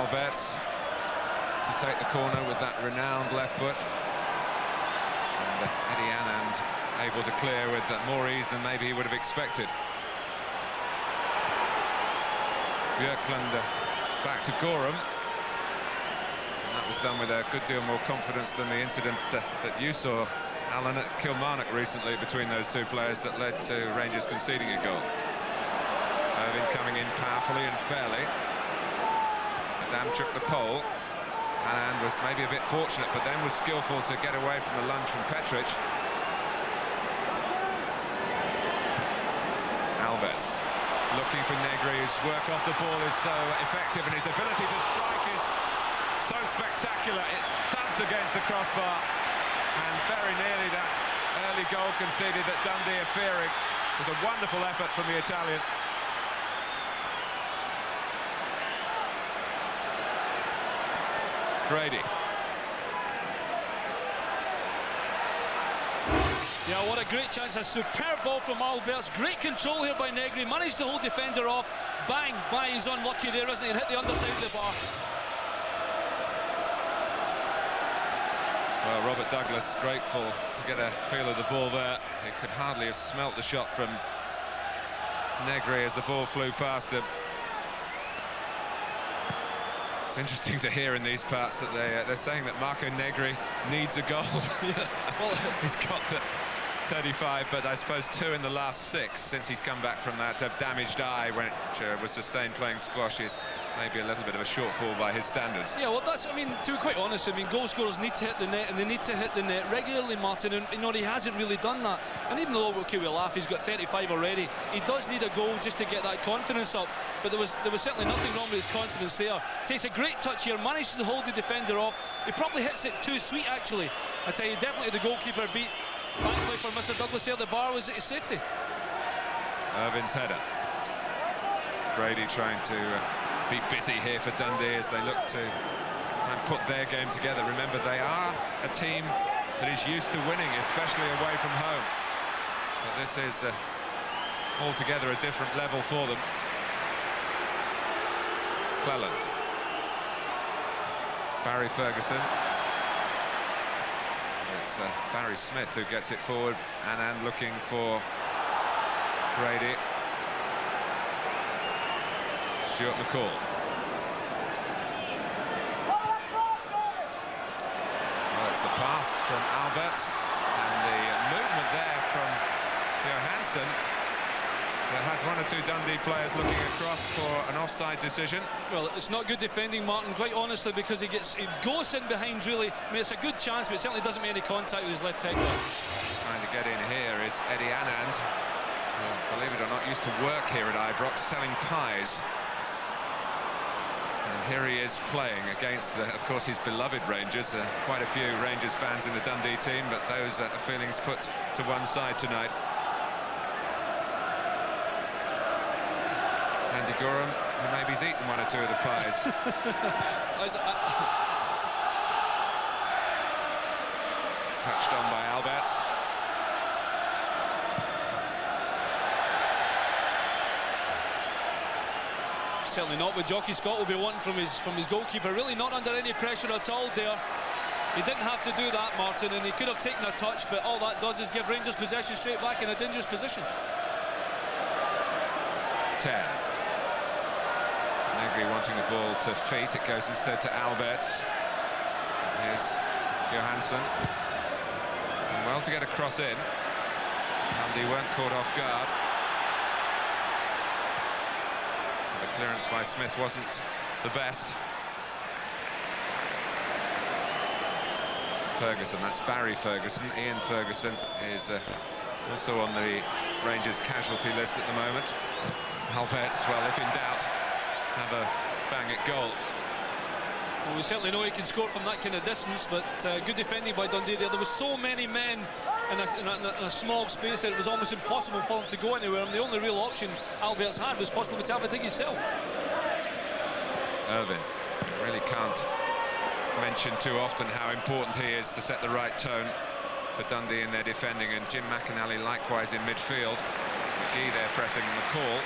Alberts to take the corner with that renowned left foot. And Eddie Anand able to clear with more ease than maybe he would have expected. Björklund back to Gorham. And that was done with a good deal more confidence than the incident that you saw, Alan, at Kilmarnock recently between those two players that led to Rangers conceding a goal. Irving coming in powerfully and fairly. Adamchuk the pole. And was maybe a bit fortunate, but then was skillful to get away from the lunge from Petric. Alberts looking for Negri, whose work off the ball is so effective, and his ability to strike is so spectacular. It thumps against the crossbar, and very nearly that early goal conceded that Dundee are fearing. It was a wonderful effort from the Italian. Brady. Yeah, what a great chance. A superb ball from Alberts. Great control here by Negri. Managed to hold defender off. Bang! Bang, he's unlucky there, isn't he? And hit the underside of the bar. Well, Robert Douglas grateful to get a feel of the ball there. He could hardly have smelt the shot from Negri as the ball flew past him. It's interesting to hear in these parts that they're saying that Marco Negri needs a goal. Well, he's got to 35, but I suppose 2 in the last 6 since he's come back from that damaged eye, which was sustained playing squash. Is maybe a little bit of a shortfall by his standards. Yeah, well, that's, I mean, to be quite honest, I mean, goal scorers need to hit the net, and they need to hit the net regularly, Martin, and, you know, he hasn't really done that. And even though, okay, we laugh, he's got 35 already, he does need a goal just to get that confidence up, but there was certainly nothing wrong with his confidence there. Takes a great touch here, manages to hold the defender off. He probably hits it too sweet, actually. I tell you, definitely the goalkeeper beat. Thankfully for Mr. Douglas here, the bar was at his safety. Irvin's header. Brady trying to be busy here for Dundee as they look to try and put their game together. Remember, they are a team that is used to winning, especially away from home. But this is altogether a different level for them. Cleland. Barry Ferguson. It's Barry Smith who gets it forward. Anand looking for Brady. Stuart McCall. Well, it's the pass from Alberts, and the movement there from Johansson. They had 1 or 2 Dundee players looking across for an offside decision. Well, it's not good defending, Martin, quite honestly, because he goes in behind, really. I mean, it's a good chance, but it certainly doesn't make any contact with his left peg there. Trying to get in here is Eddie Anand, who, believe it or not, used to work here at Ibrox selling pies. And here he is playing against, of course, his beloved Rangers. Quite a few Rangers fans in the Dundee team, but those feelings put to one side tonight. Andy Gorham, who maybe he's eaten 1 or 2 of the pies. Touched on by Alberts. Certainly not what Jockey Scott will be wanting from his goalkeeper. Really not under any pressure at all there. He didn't have to do that, Martin, and he could have taken a touch, but all that does is give Rangers possession straight back in a dangerous position. 10. Negri wanting the ball to feet. It goes instead to Alberts. Here's Johansson. And well to get a cross in. And he weren't caught off guard. The clearance by Smith wasn't the best. Ferguson, that's Barry Ferguson. Ian Ferguson is also on the Rangers casualty list at the moment. Alberts, well, if in doubt, have a bang at goal. Well, we certainly know he can score from that kind of distance, but good defending by Dundee there. There were so many men in a small space that it was almost impossible for him to go anywhere, and the only real option Alberts had was possibly to have a dig himself. Irvin really can't mention too often how important he is to set the right tone for Dundee in their defending, and Jim McInally likewise in midfield. McGee there pressing McCall.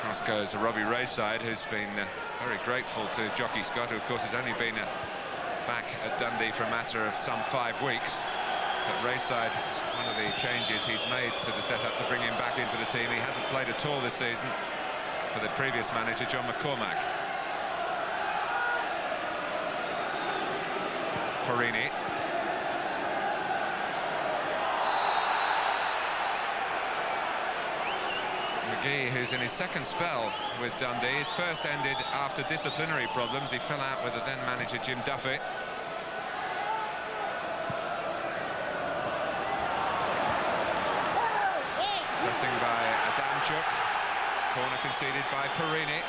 Across goes Robbie Rayside, who's been very grateful to Jockey Scott, who of course has only been back at Dundee for a matter of some 5 weeks. But Rayside is one of the changes he's made to the setup to bring him back into the team. He hadn't played at all this season for the previous manager, John McCormack. Porrini. McGee, who's in his second spell with Dundee. His first ended after disciplinary problems. He fell out with the then manager Jim Duffy. Pressing by Adamchuk. Corner conceded by Porrini.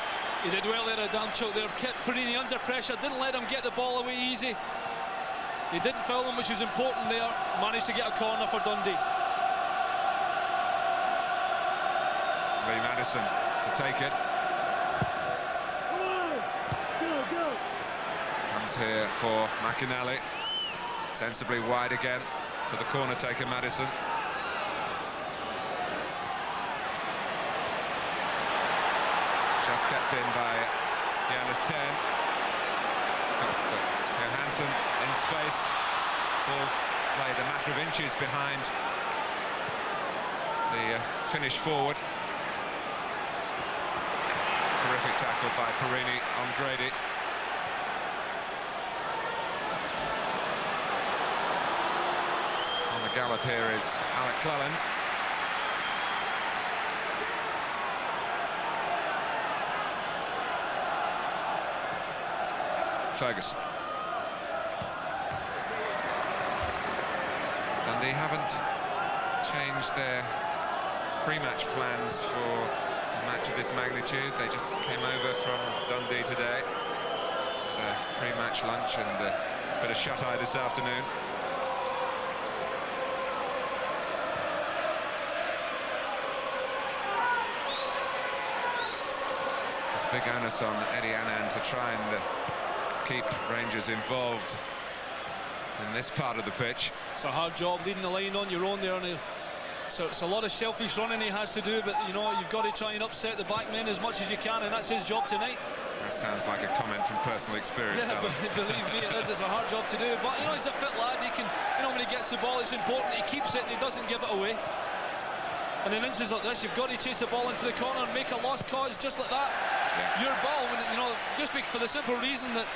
He did well there, Adamchuk there, kept Porrini under pressure, didn't let him get the ball away easy. He didn't foul him, which was important there. Managed to get a corner for Dundee. Lee Madison to take it. Comes here for McInally. Sensibly wide again to the corner taker Madison. Just kept in by Giannis Ten. Johansson in space. Ball played a matter of inches behind the Finnish forward. Terrific tackle by Porrini on Grady. On the gallop here is Alec Cleland. Ferguson. Dundee haven't changed their pre-match plans for a match of this magnitude. They just came over from Dundee today. Had a pre-match lunch and a bit of shut-eye this afternoon. There's a big onus on Eddie Annan to try and keep Rangers involved in this part of the pitch. It's a hard job leading the line on your own there, and so it's a lot of selfish running he has to do, but you know, you've got to try and upset the back men as much as you can, and that's his job tonight. That sounds like a comment from personal experience. Yeah, believe me, it is. It's a hard job to do, but you know, he's a fit lad. He can, you know, when he gets the ball, it's important he keeps it and he doesn't give it away. And in instances like this, you've got to chase the ball into the corner and make a lost cause just like that. Yeah. Your ball, when, you know, just for the simple reason that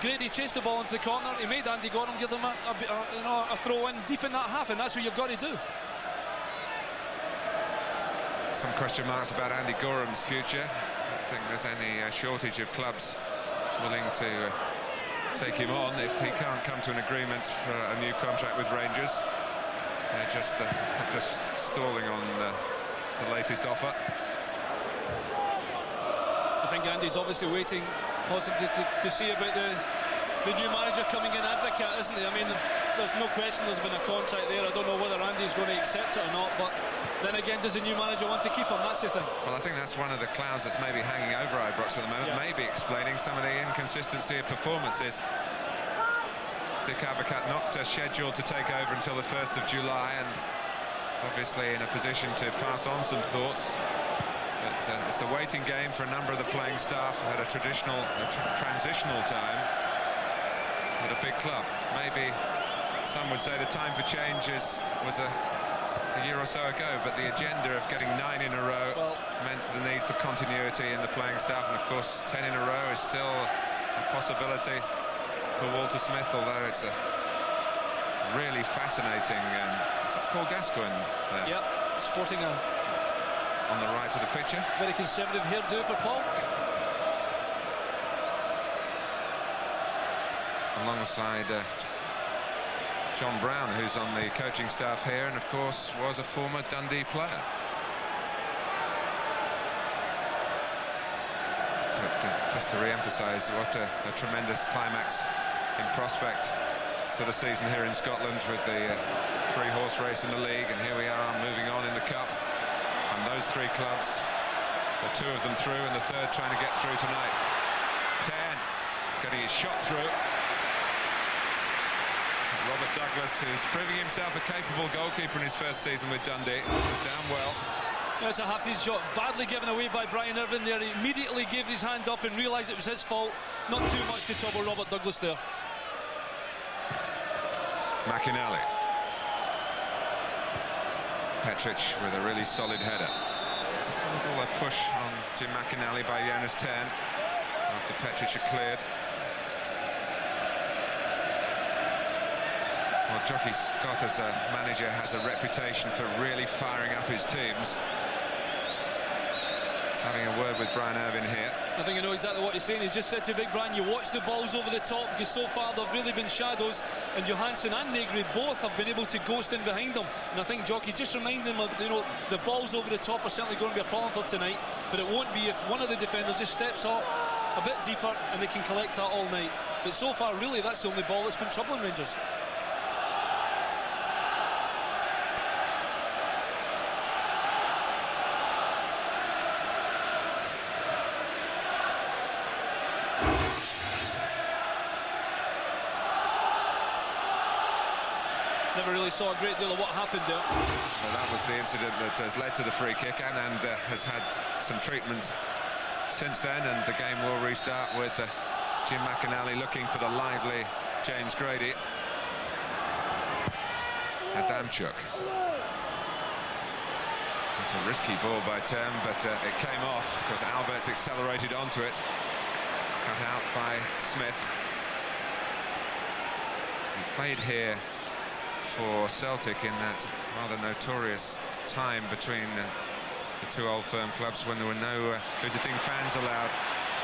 Grady chased the ball into the corner, he made Andy Gorham give them a throw in deep in that half, and that's what you've got to do. Some question marks about Andy Gorham's future. I don't think there's any shortage of clubs willing to take him on if he can't come to an agreement for a new contract with Rangers. They're just stalling on the latest offer. I think Andy's obviously waiting possibly to see about the new manager coming in advocate, isn't he? I mean, there's no question there's been a contract there. I don't know whether Andy's going to accept it or not, but then again, does the new manager want to keep him? That's the thing. Well, I think that's one of the clouds that's maybe hanging over Ibrox at the moment, maybe explaining some of the inconsistency of performances. Dick Advocat not scheduled to take over until the 1st of July, and obviously in a position to pass on some thoughts. But it's the waiting game for a number of the playing staff who had a transitional time with a big club. Maybe some would say the time for change was a year or so ago, but the agenda of getting 9 in a row meant the need for continuity in the playing staff, and of course 10 in a row is still a possibility for Walter Smith, although it's a really fascinating. Is that Paul Gascoigne there? Yep, sporting on the right of the picture. Very conservative hairdo for Paul. Alongside John Brown, who's on the coaching staff here, and of course was a former Dundee player. But just to re-emphasise what a tremendous climax in prospect to the season here in Scotland, with the 3-horse race in the league, and here we are moving on in the cup. And those 3 clubs, the 2 of them through and the 3rd trying to get through tonight. 10 getting his shot through. Robert Douglas, who's proving himself a capable goalkeeper in his first season with Dundee, was down well. That's a half-decent shot, badly given away by Brian Irvine there. He immediately gave his hand up and realised it was his fault. Not too much to trouble Robert Douglas there. McInally. Petric with a really solid header. Just a little push on Jim McInally by Jonas Tern after Petric had cleared. Well, Jockey Scott as a manager has a reputation for really firing up his teams. He's having a word with Brian Irvine here. I think I know exactly what he's saying. He's just said to Big Brian, you watch the balls over the top, because so far they've really been shadows, and Johansson and Negri both have been able to ghost in behind them. And I think Jockey just reminded him of, you know, the balls over the top are certainly going to be a problem for tonight, but it won't be if one of the defenders just steps off a bit deeper and they can collect that all night. But so far, really, that's the only ball that's been troubling Rangers. Never really saw a great deal of what happened there. Well, that was the incident that has led to the free kick, and has had some treatment since then, and the game will restart with Jim McInally looking for the lively James Grady. Adamchuk. It's a risky ball by Tern, but it came off because Alberts accelerated onto it. Cut out by Smith. He played here for Celtic in that rather notorious time between the two Old Firm clubs when there were no visiting fans allowed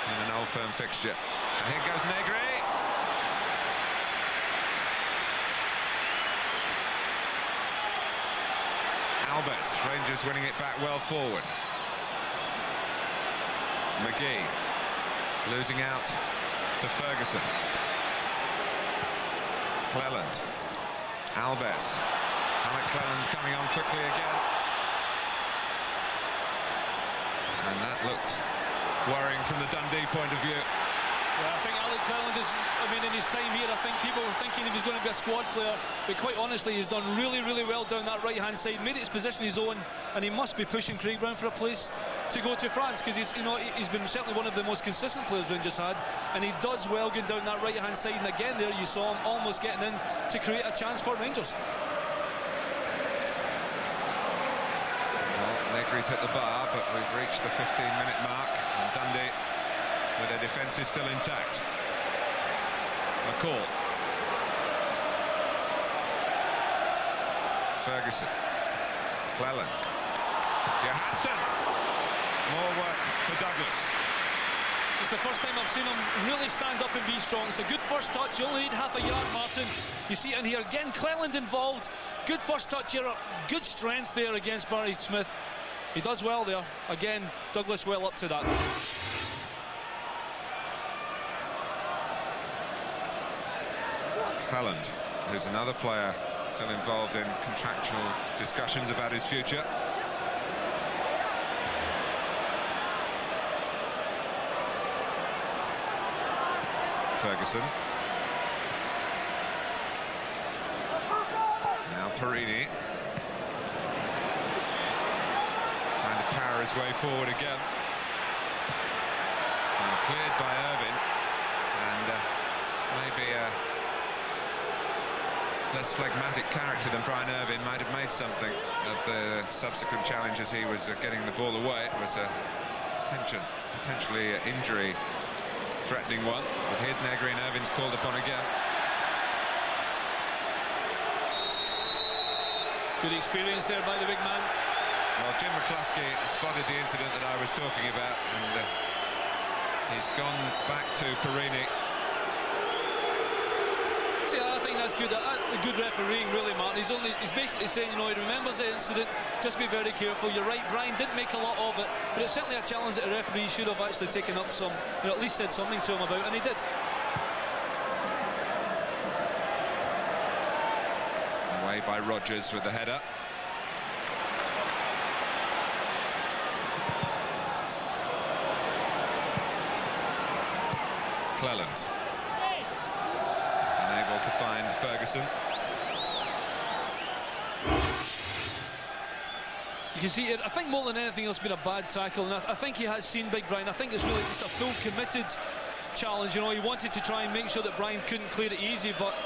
in an Old Firm fixture. And here goes Negri. Alberts, Rangers winning it back well forward. McGee losing out to Ferguson. Cleland. Alberts. Alec Cleland coming on quickly again. And that looked worrying from the Dundee point of view. Yeah, I think Alec Cleland is, I mean, in his time here, I think people were thinking he was going to be a squad player, but quite honestly, he's done really, really well down that right-hand side, made his position his own, and he must be pushing Craig Brown for a place to go to France, because he's, you know, he's been certainly one of the most consistent players Rangers had, and he does well going down that right-hand side, and again there you saw him almost getting in to create a chance for Rangers. Well, Negri's hit the bar, but we've reached the 15-minute mark, and Dundee, with their defence is still intact. McCall. Ferguson. Cleland. Johansson. More work for Douglas. It's the first time I've seen him really stand up and be strong. It's a good first touch. You only need half a yard, Martin. You see it in here again. Cleland involved. Good first touch here. Good strength there against Barry Smith. He does well there. Again, Douglas well up to that. Cleland, who's another player still involved in contractual discussions about his future. Ferguson. Now Perini. Trying to power his way forward again. And cleared by Irvine. And maybe less phlegmatic character than Brian Irvine might have made something of the subsequent challenges. He was getting the ball away. It was a potentially injury threatening one, but here's Negri, and Irvine's called upon again. Good experience there by the big man. Well, Jim McCluskey spotted the incident that I was talking about, and he's gone back to Perini. See, I think that's good. Good refereeing, really, Martin. He's basically saying, you know, he remembers the incident. Just be very careful. You're right, Brian didn't make a lot of it, but it's certainly a challenge that a referee should have actually taken up some, or at least said something to him about, and he did. Away by Rodgers with the header. Cleland. Unable to find Ferguson. You can see it. I think more than anything else, it's been a bad tackle, and I think he has seen Big Brian. I think it's really just a full committed challenge. You know, he wanted to try and make sure that Brian couldn't clear it easy, but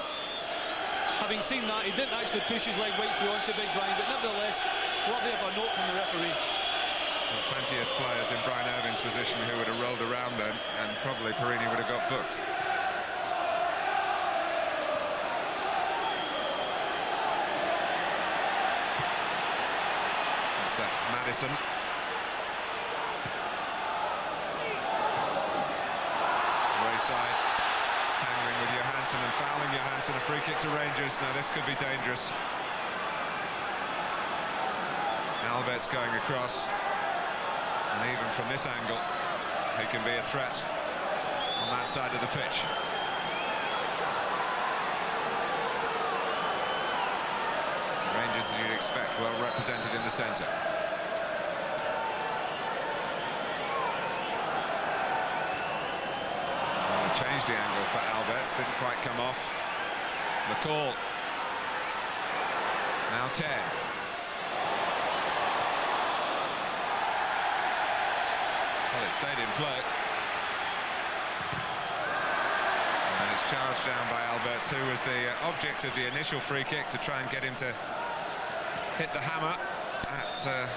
having seen that, he didn't actually push his leg right through onto Big Brian. But nevertheless, worthy of a note from the referee. Well, plenty of players in Brian Irving's position who would have rolled around then, and probably Perini would have got booked. Madison. Wayside, tangling with Johansson and fouling Johansson. A free kick to Rangers. Now this could be dangerous. Albert's going across, and even from this angle, he can be a threat on that side of the pitch. Rangers, as you'd expect, well represented in the centre. Changed the angle for Alberts, didn't quite come off. McCall. Now 10. Well, it stayed in play. And it's charged down by Alberts, who was the object of the initial free kick, to try and get him to hit the hammer at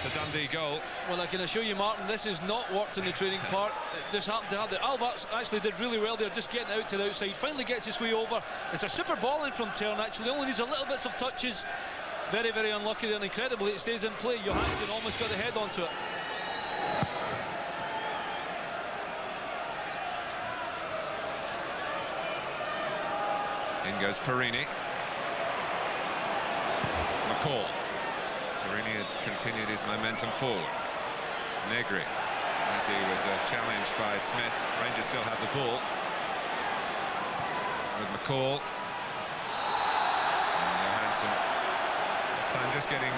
the Dundee goal. Well, I can assure you, Martin, this has not worked in the training part. It just happened to have the Alberts actually did really well there, just getting out to the outside. Finally gets his way over. It's a super ball in from Turn, actually. Only needs a little bits of touches. Very, very unlucky there, and incredibly it stays in play. Johansson almost got the head onto it. In goes Perini. McCall. Perini had continued his momentum forward. Negri, as he was challenged by Smith. Rangers still have the ball. With McCall. And Johansson. This time just getting,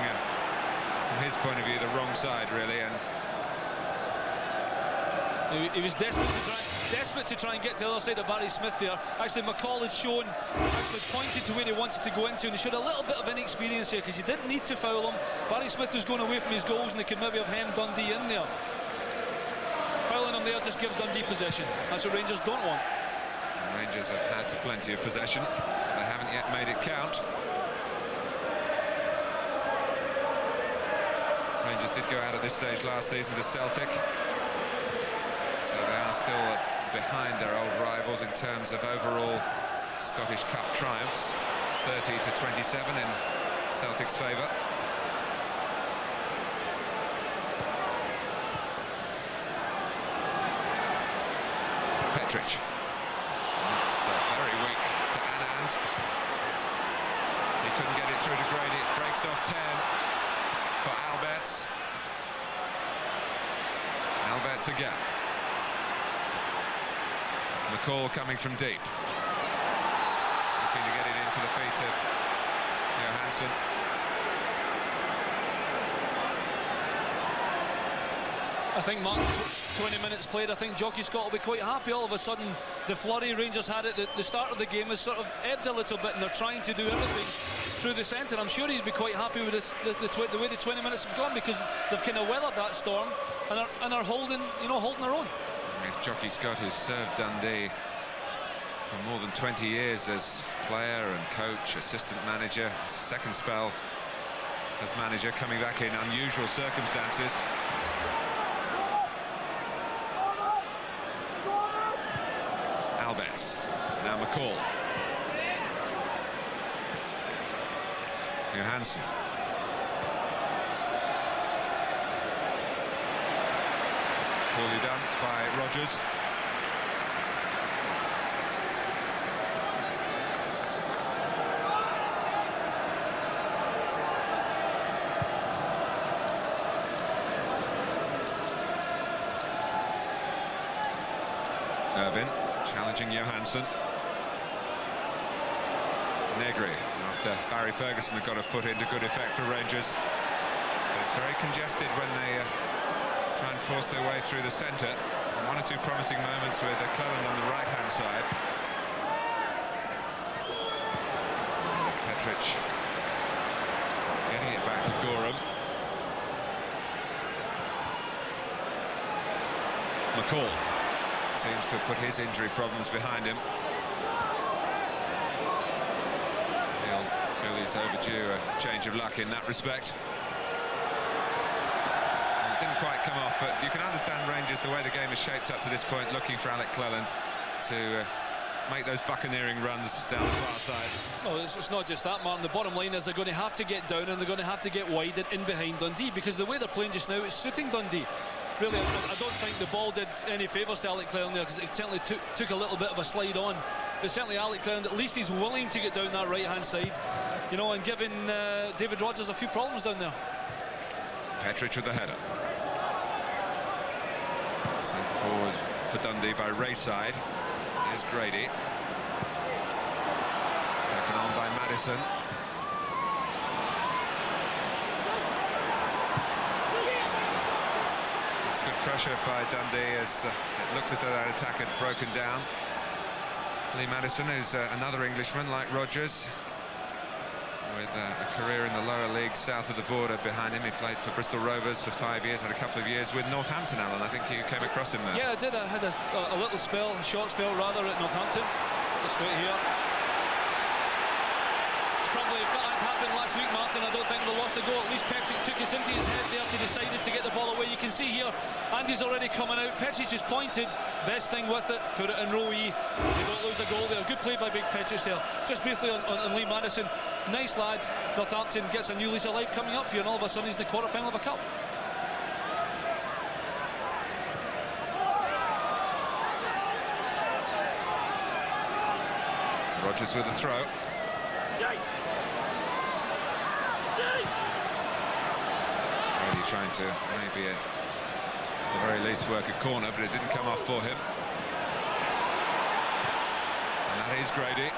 from his point of view, the wrong side, really. And he was desperate to try and get to the other side of Barry Smith there. Actually, McCall had shown, actually pointed to where he wanted to go into, and he showed a little bit of inexperience here, because you didn't need to foul him. Barry Smith was going away from his goals, and they could maybe have hemmed Dundee in there. Fouling him there just gives Dundee possession. That's what Rangers don't want. And Rangers have had plenty of possession. They haven't yet made it count. Rangers did go out at this stage last season to Celtic. They are still behind their old rivals in terms of overall Scottish Cup triumphs. 30-27 in Celtic's favour. Petric. That's very weak to Anand. He couldn't get it through to Grady. It breaks off 10 for Alberts. Alberts again. McCall coming from deep. Looking to get it into the feet of Johansson. I think, Martin, 20 minutes played. I think Jockey Scott will be quite happy. All of a sudden, the flurry Rangers had at the start of the game has sort of ebbed a little bit, and they're trying to do everything through the centre. I'm sure he'd be quite happy with the way the 20 minutes have gone, because they've kind of weathered that storm and are holding, holding their own. It's Jockey Scott, who's served Dundee for more than 20 years as player and coach, assistant manager. His second spell as manager, coming back in unusual circumstances. Alberts, now McCall. Johansson. Poorly done by Rodgers. Irvin challenging Johansson. Negri, after Barry Ferguson had got a foot in to good effect for Rangers. It's very congested when they try and force their way through the centre. One or two promising moments with Cleland on the right-hand side. Petric getting it back to Gorham. McCall seems to have put his injury problems behind him. He'll feel he's overdue a change of luck in that respect. It didn't quite come off, but you can understand Rangers, the way the game is shaped up to this point, looking for Alec Cleland to make those buccaneering runs down the far side. Well, it's not just that, Martin. The bottom line is they're going to have to get down and they're going to have to get wide and in behind Dundee, because the way they're playing just now, it's suiting Dundee. Really, I don't think the ball did any favours to Alec Cleland there, because it certainly took a little bit of a slide on. But certainly Alec Cleland, at least he's willing to get down that right-hand side, you know, and giving David Rogers a few problems down there. Petric with the header. Sent forward for Dundee by Rayside. Here's Grady. Taken on by Madison. It's good pressure by Dundee, as it looked as though that attack had broken down. Lee Madison is another Englishman like Rogers, with a career in the lower leagues south of the border behind him. He played for Bristol Rovers for 5 years, had a couple of years with Northampton, Alan. I think you came across him there. Yeah, I did. I had a little spell, a short spell rather, at Northampton. Just right here. It's probably, if that had happened last week, Martin, I don't think we lost a goal. At least Petric took us into his head there to decided to get the ball away. You can see here, Andy's already coming out. Petric just pointed. Best thing with it, put it in row E. They don't lose a goal there. Good play by Big Petric there. Just briefly on Lee Madison. Nice lad. Northampton gets a new lease of life coming up here, and all of a sudden he's in the quarter-final of a cup. Rogers with the throw. Really trying to maybe at the very least work a corner, but it didn't come off for him. And that is Grady.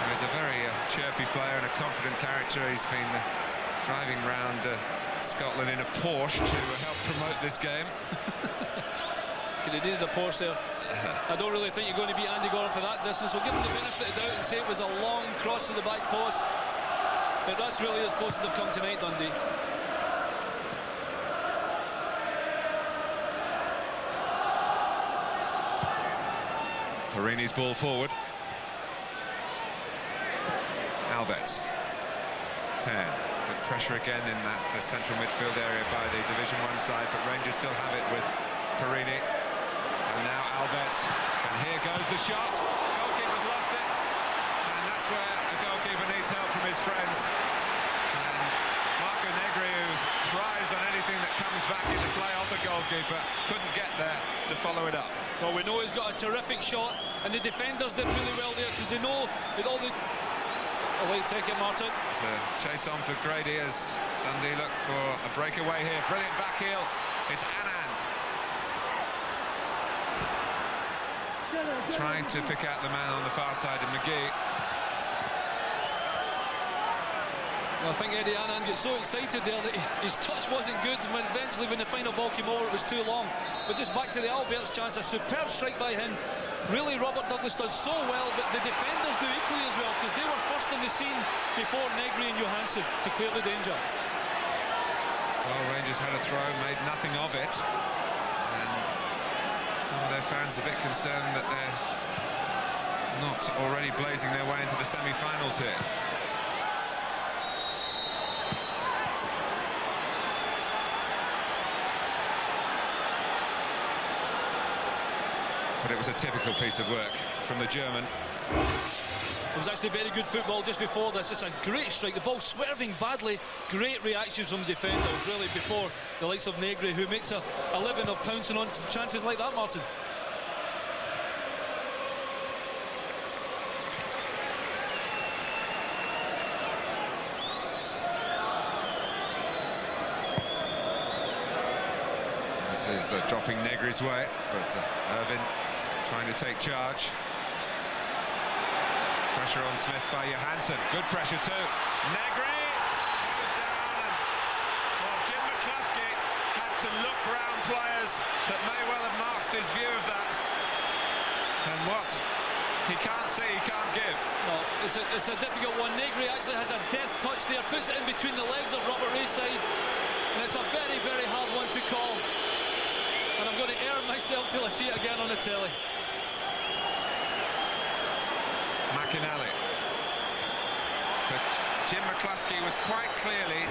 He's a very chirpy player and a confident character. He's been driving round Scotland in a Porsche to help promote this game. Could have needed a Porsche there. I don't really think you're going to beat Andy Goram for that distance. We'll give him the benefit of the doubt and say it was a long cross to the back post. But that's really as close as they've come tonight, Dundee. Perini's ball forward. Alberts. 10. Good pressure again in that central midfield area by the Division 1 side, but Rangers still have it with Perini. And now Alberts. And here goes the shot. Goalkeeper's lost it. And that's where the goalkeeper needs help from his friends. And Marco Negri, who tries on anything that comes back into play off the goalkeeper, couldn't get there to follow it up. Well, we know he's got a terrific shot, and the defenders did really well there, because they know that all the... A late take it, Martin. It's a chase on for Grady as Dundee look for a breakaway here. Brilliant back heel. It's Anand. Trying to pick out the man on the far side of McGee. Well, I think Eddie Anand got so excited there that his touch wasn't good, and eventually when the final ball came over, it was too long. But just back to the Alberts chance, a superb strike by him. Really, Robert Douglas does so well, but the defenders do equally as well, because they were first on the scene before Negri and Johansson to clear the danger. Well, Rangers had a throw, made nothing of it, and some of their fans a bit concerned that they're not already blazing their way into the semi-finals here. But it was a typical piece of work from the German. It was actually very good football just before this. It's a great strike, the ball swerving badly. Great reactions from defenders, really, before the likes of Negri, who makes a living of pouncing on chances like that, Martin. This is dropping Negri's way, but Irvin trying to take charge. Pressure on Smith by Johansson. Good pressure too. Negri goes down, and well, Jim McCluskey had to look round players that may well have masked his view of that. And what he can't see, he can't give. No, it's a difficult one. Negri actually has a death touch there, puts it in between the legs of Robert Rayside, and it's a very, very hard one to call. and I'm going to err myself till I see it again on the telly. McInally. But Jim McCluskey was quite clearly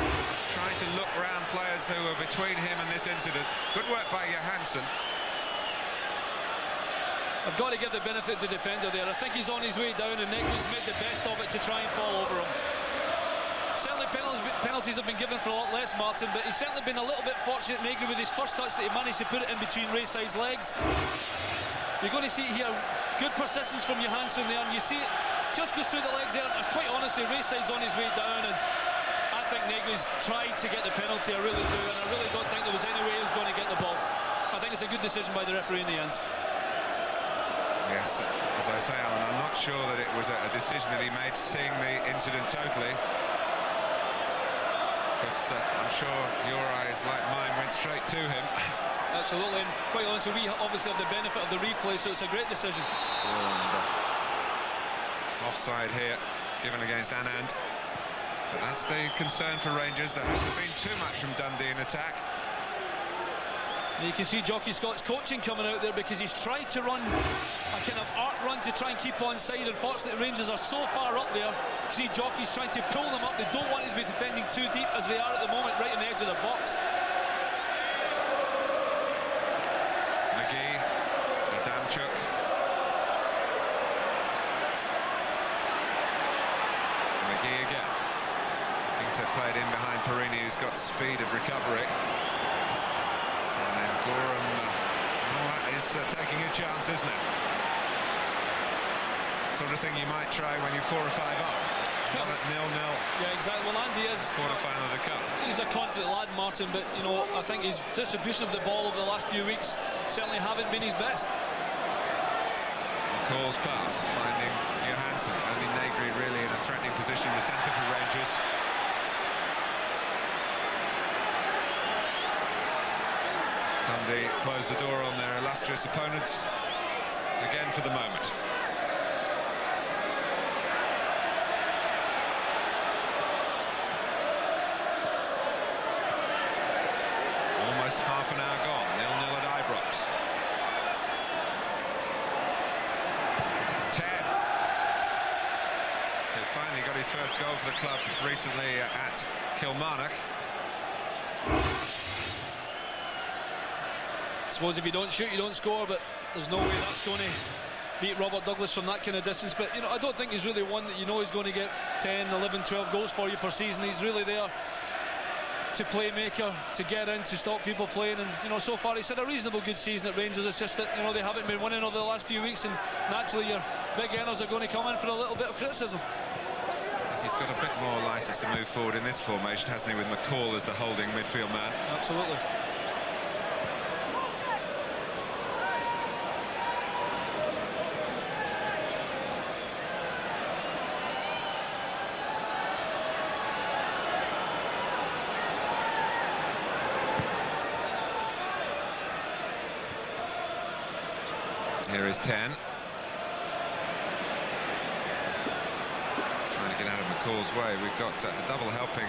trying to look round players who were between him and this incident. Good work by Johansson. I've got to give the benefit to the defender there. I think he's on his way down, and Negri's made the best of it to try and fall over him. Certainly penalties have been given for a lot less, Martin, but he's certainly been a little bit fortunate, Negri, with his first touch that he managed to put it in between Rayside's legs. You're going to see here good persistence from Johansson there, and you see it just goes through the legs there. And quite honestly, Rayside's on his way down, and I think Negri's tried to get the penalty, I really do, and I really don't think there was any way he was going to get the ball. I think it's a good decision by the referee in the end. Yes, as I say, Alan, I'm not sure that it was a decision that he made seeing the incident totally. Because I'm sure your eyes, like mine, went straight to him. Absolutely, and quite honestly, we obviously have the benefit of the replay, so it's a great decision. And, offside here, given against Anand. But that's the concern for Rangers. There hasn't been too much from Dundee in attack. And you can see Jockey Scott's coaching coming out there, because he's tried to run a kind of arc run to try and keep onside. Unfortunately, Rangers are so far up there. You see Jockey's trying to pull them up. They don't want to be defending too deep as they are at the moment, right on the edge of the box. McGee, Adamchuk. McGee again. Looking to play it in behind Perini, who's got speed of recovery. And then Gorham, that is taking a chance, isn't it? Sort of thing you might try when you're 4 or 5 up. Not at 0-0. Yeah, exactly. Well, Andy is Quarter-final of the Cup. He's a confident lad, Martin, but, you know, I think his distribution of the ball over the last few weeks certainly haven't been his best. McCall's pass, finding Johansson. Only Negri really in a threatening position in the centre for Rangers. Dundee close the door on their illustrious opponents again for the moment. Almost half an hour gone, 0-0 at Ibrox. 10. Who finally got his first goal for the club recently at Kilmarnock. I suppose if you don't shoot, you don't score, but there's no way that's going to beat Robert Douglas from that kind of distance. But, you know, I don't think he's really one that you know he's going to get 10, 11, 12 goals for you per season. He's really there to playmaker, to get in, to stop people playing, and, you know, so far he's had a reasonable good season at Rangers. It's just that, you know, they haven't been winning over the last few weeks, and naturally your big earners are going to come in for a little bit of criticism. He's got a bit more licence to move forward in this formation, hasn't he, with McCall as the holding midfield man. Absolutely. Here is 10. Trying to get out of McCall's way. We've got a double helping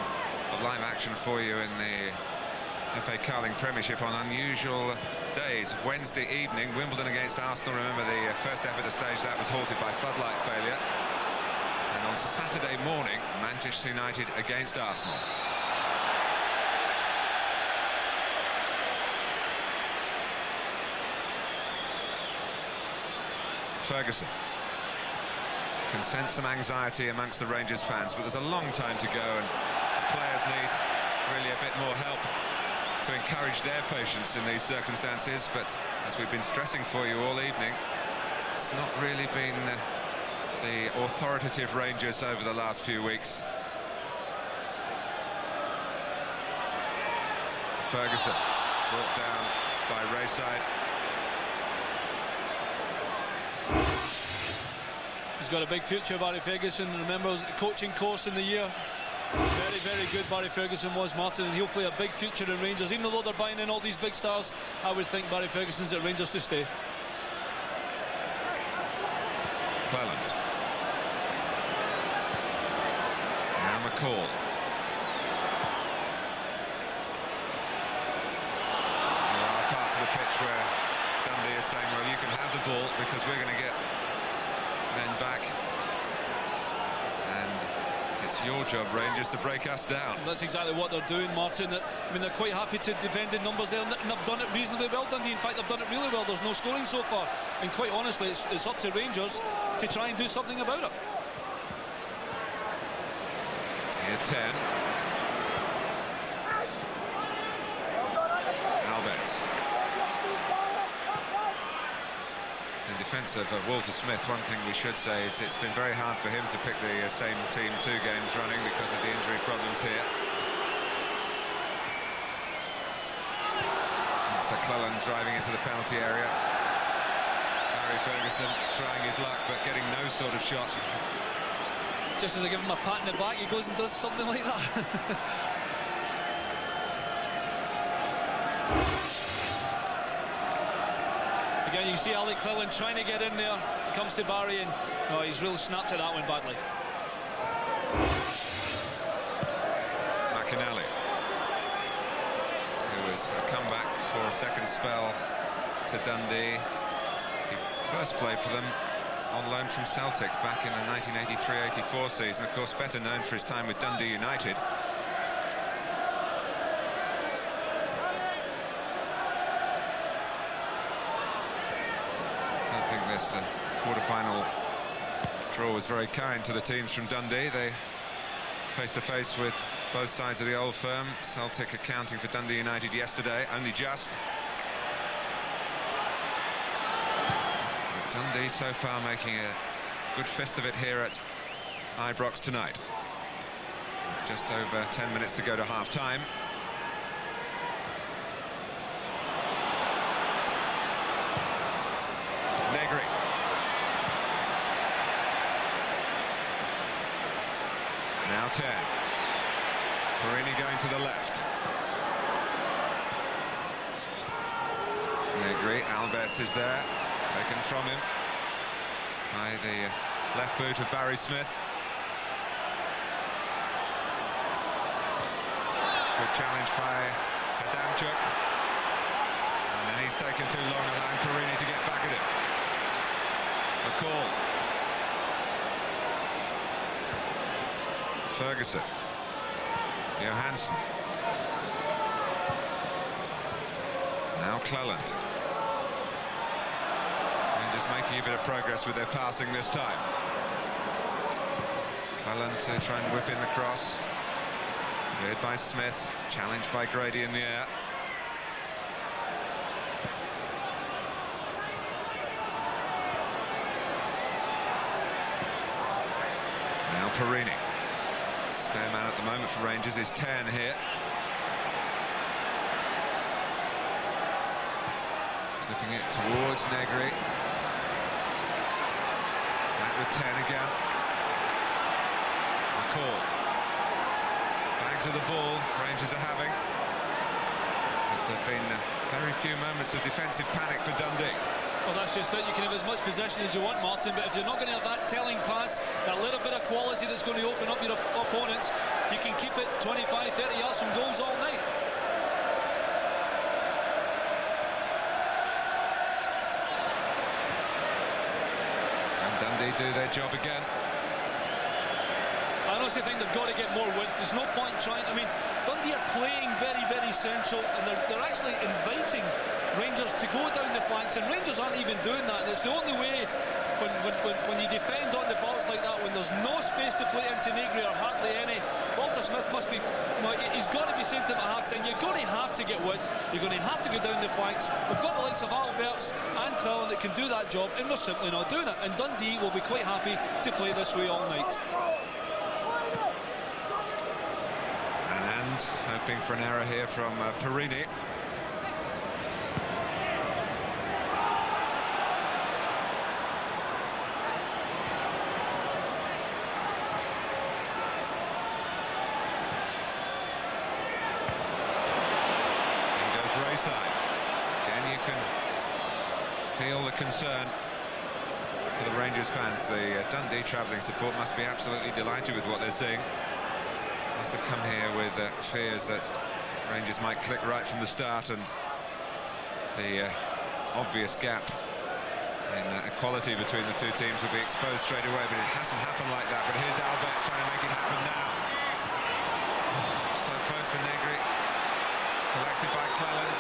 of live action for you in the FA Carling Premiership on unusual days. Wednesday evening, Wimbledon against Arsenal. Remember the first effort at the stage that was halted by floodlight failure. And on Saturday morning, Manchester United against Arsenal. Ferguson can sense some anxiety amongst the Rangers fans, but there's a long time to go, and the players need really a bit more help to encourage their patience in these circumstances. But as we've been stressing for you all evening, it's not really been the authoritative Rangers over the last few weeks. Ferguson brought down by Rayside. He's got a big future, Barry Ferguson. Remember, it was the coaching course in the year. Very, very good Barry Ferguson was, Martin, and he'll play a big future in Rangers. Even though they're buying in all these big stars, I would think Barry Ferguson's at Rangers to stay. Cleland. Now McCall. There are parts of the pitch where Dundee is saying, well, you can have the ball because we're going to get men back. And it's your job, Rangers, to break us down. That's exactly what they're doing, Martin. I mean, they're quite happy to defend in numbers there, and they've done it reasonably well, Dundee. In fact, they've done it really well. There's no scoring so far. And quite honestly, it's up to Rangers to try and do something about it. Here's 10. Alberts. In defence of Walter Smith, one thing we should say is it's been very hard for him to pick the same team 2 games running because of the injury problems here. It's Cleland driving into the penalty area. Barry Ferguson trying his luck but getting no sort of shot. Just as I give him a pat in the back, he goes and does something like that. Again, you see Alec Cleland trying to get in there. He comes to Barry and he's really snapped at that one badly. McInally, who was a comeback for a second spell to Dundee. He first played for them on loan from Celtic back in the 1983-84 season, of course better known for his time with Dundee United. I don't think this quarter-final draw was very kind to the teams from Dundee. They face to face with both sides of the old firm. Celtic accounting for Dundee United yesterday, only just. Dundee so far making a good fist of it here at Ibrox tonight. Just over 10 minutes to go to half-time. Negri. Now 10. Perini going to the left. Negri, Alberts is there. Taken from him by the left boot of Barry Smith. Good challenge by Adamchuk. And then he's taken too long, allowing Perini to get back at him. A call. Ferguson. Johansson. Now Cleland. Just making a bit of progress with their passing this time. Cleland to try and whip in the cross. Cleared by Smith, challenged by Grady in the air. Now Perini. Spare man at the moment for Rangers is 10 here. Flipping it towards Negri. With 10 again. A call. Bang to the ball, Rangers are having. But there have been very few moments of defensive panic for Dundee. Well, that's just it. You can have as much possession as you want, Martin, but if you're not going to have that telling pass, that little bit of quality that's going to open up your opponents, you can keep it 25, 30 yards from goals all night. Dundee do their job again. I honestly think they've got to get more width. There's no point trying. I mean, Dundee are playing very, very central, and they're actually inviting Rangers to go down the flanks, and Rangers aren't even doing that. And it's the only way when you defend on the box like that, when there's no space to play into Negri or hardly any. Walter Smith must be, he's got to be saying to him at half-time, you're going to have to get width, you're going to have to go down the flanks. We've got the likes of Alberts and Cleland that can do that job, and they're simply not doing it. And Dundee will be quite happy to play this way all night. And hoping for an error here from Perini. Again, you can feel the concern for the Rangers fans. The Dundee travelling support must be absolutely delighted with what they're seeing. Must have come here with fears that Rangers might click right from the start and the obvious gap in equality between the two teams will be exposed straight away, but it hasn't happened like that. But here's Albert's trying to make it happen now. So close for Negri, collected by Cleland.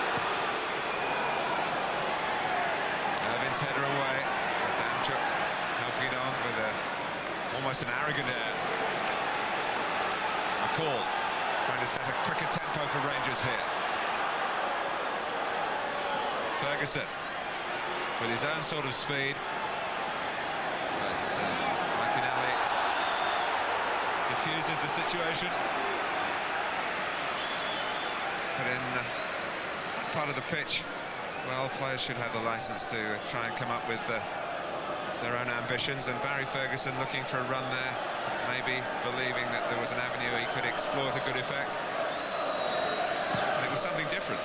Irvin's header away. Adamchuk helping it on with almost an arrogant air. McCall trying to set a quicker tempo for Rangers here. Ferguson with his own sort of speed, but McInally diffuses the situation. But in that part of the pitch, well, players should have the license to try and come up with their own ambitions, and Barry Ferguson looking for a run there, maybe believing that there was an avenue he could explore to good effect, and it was something different.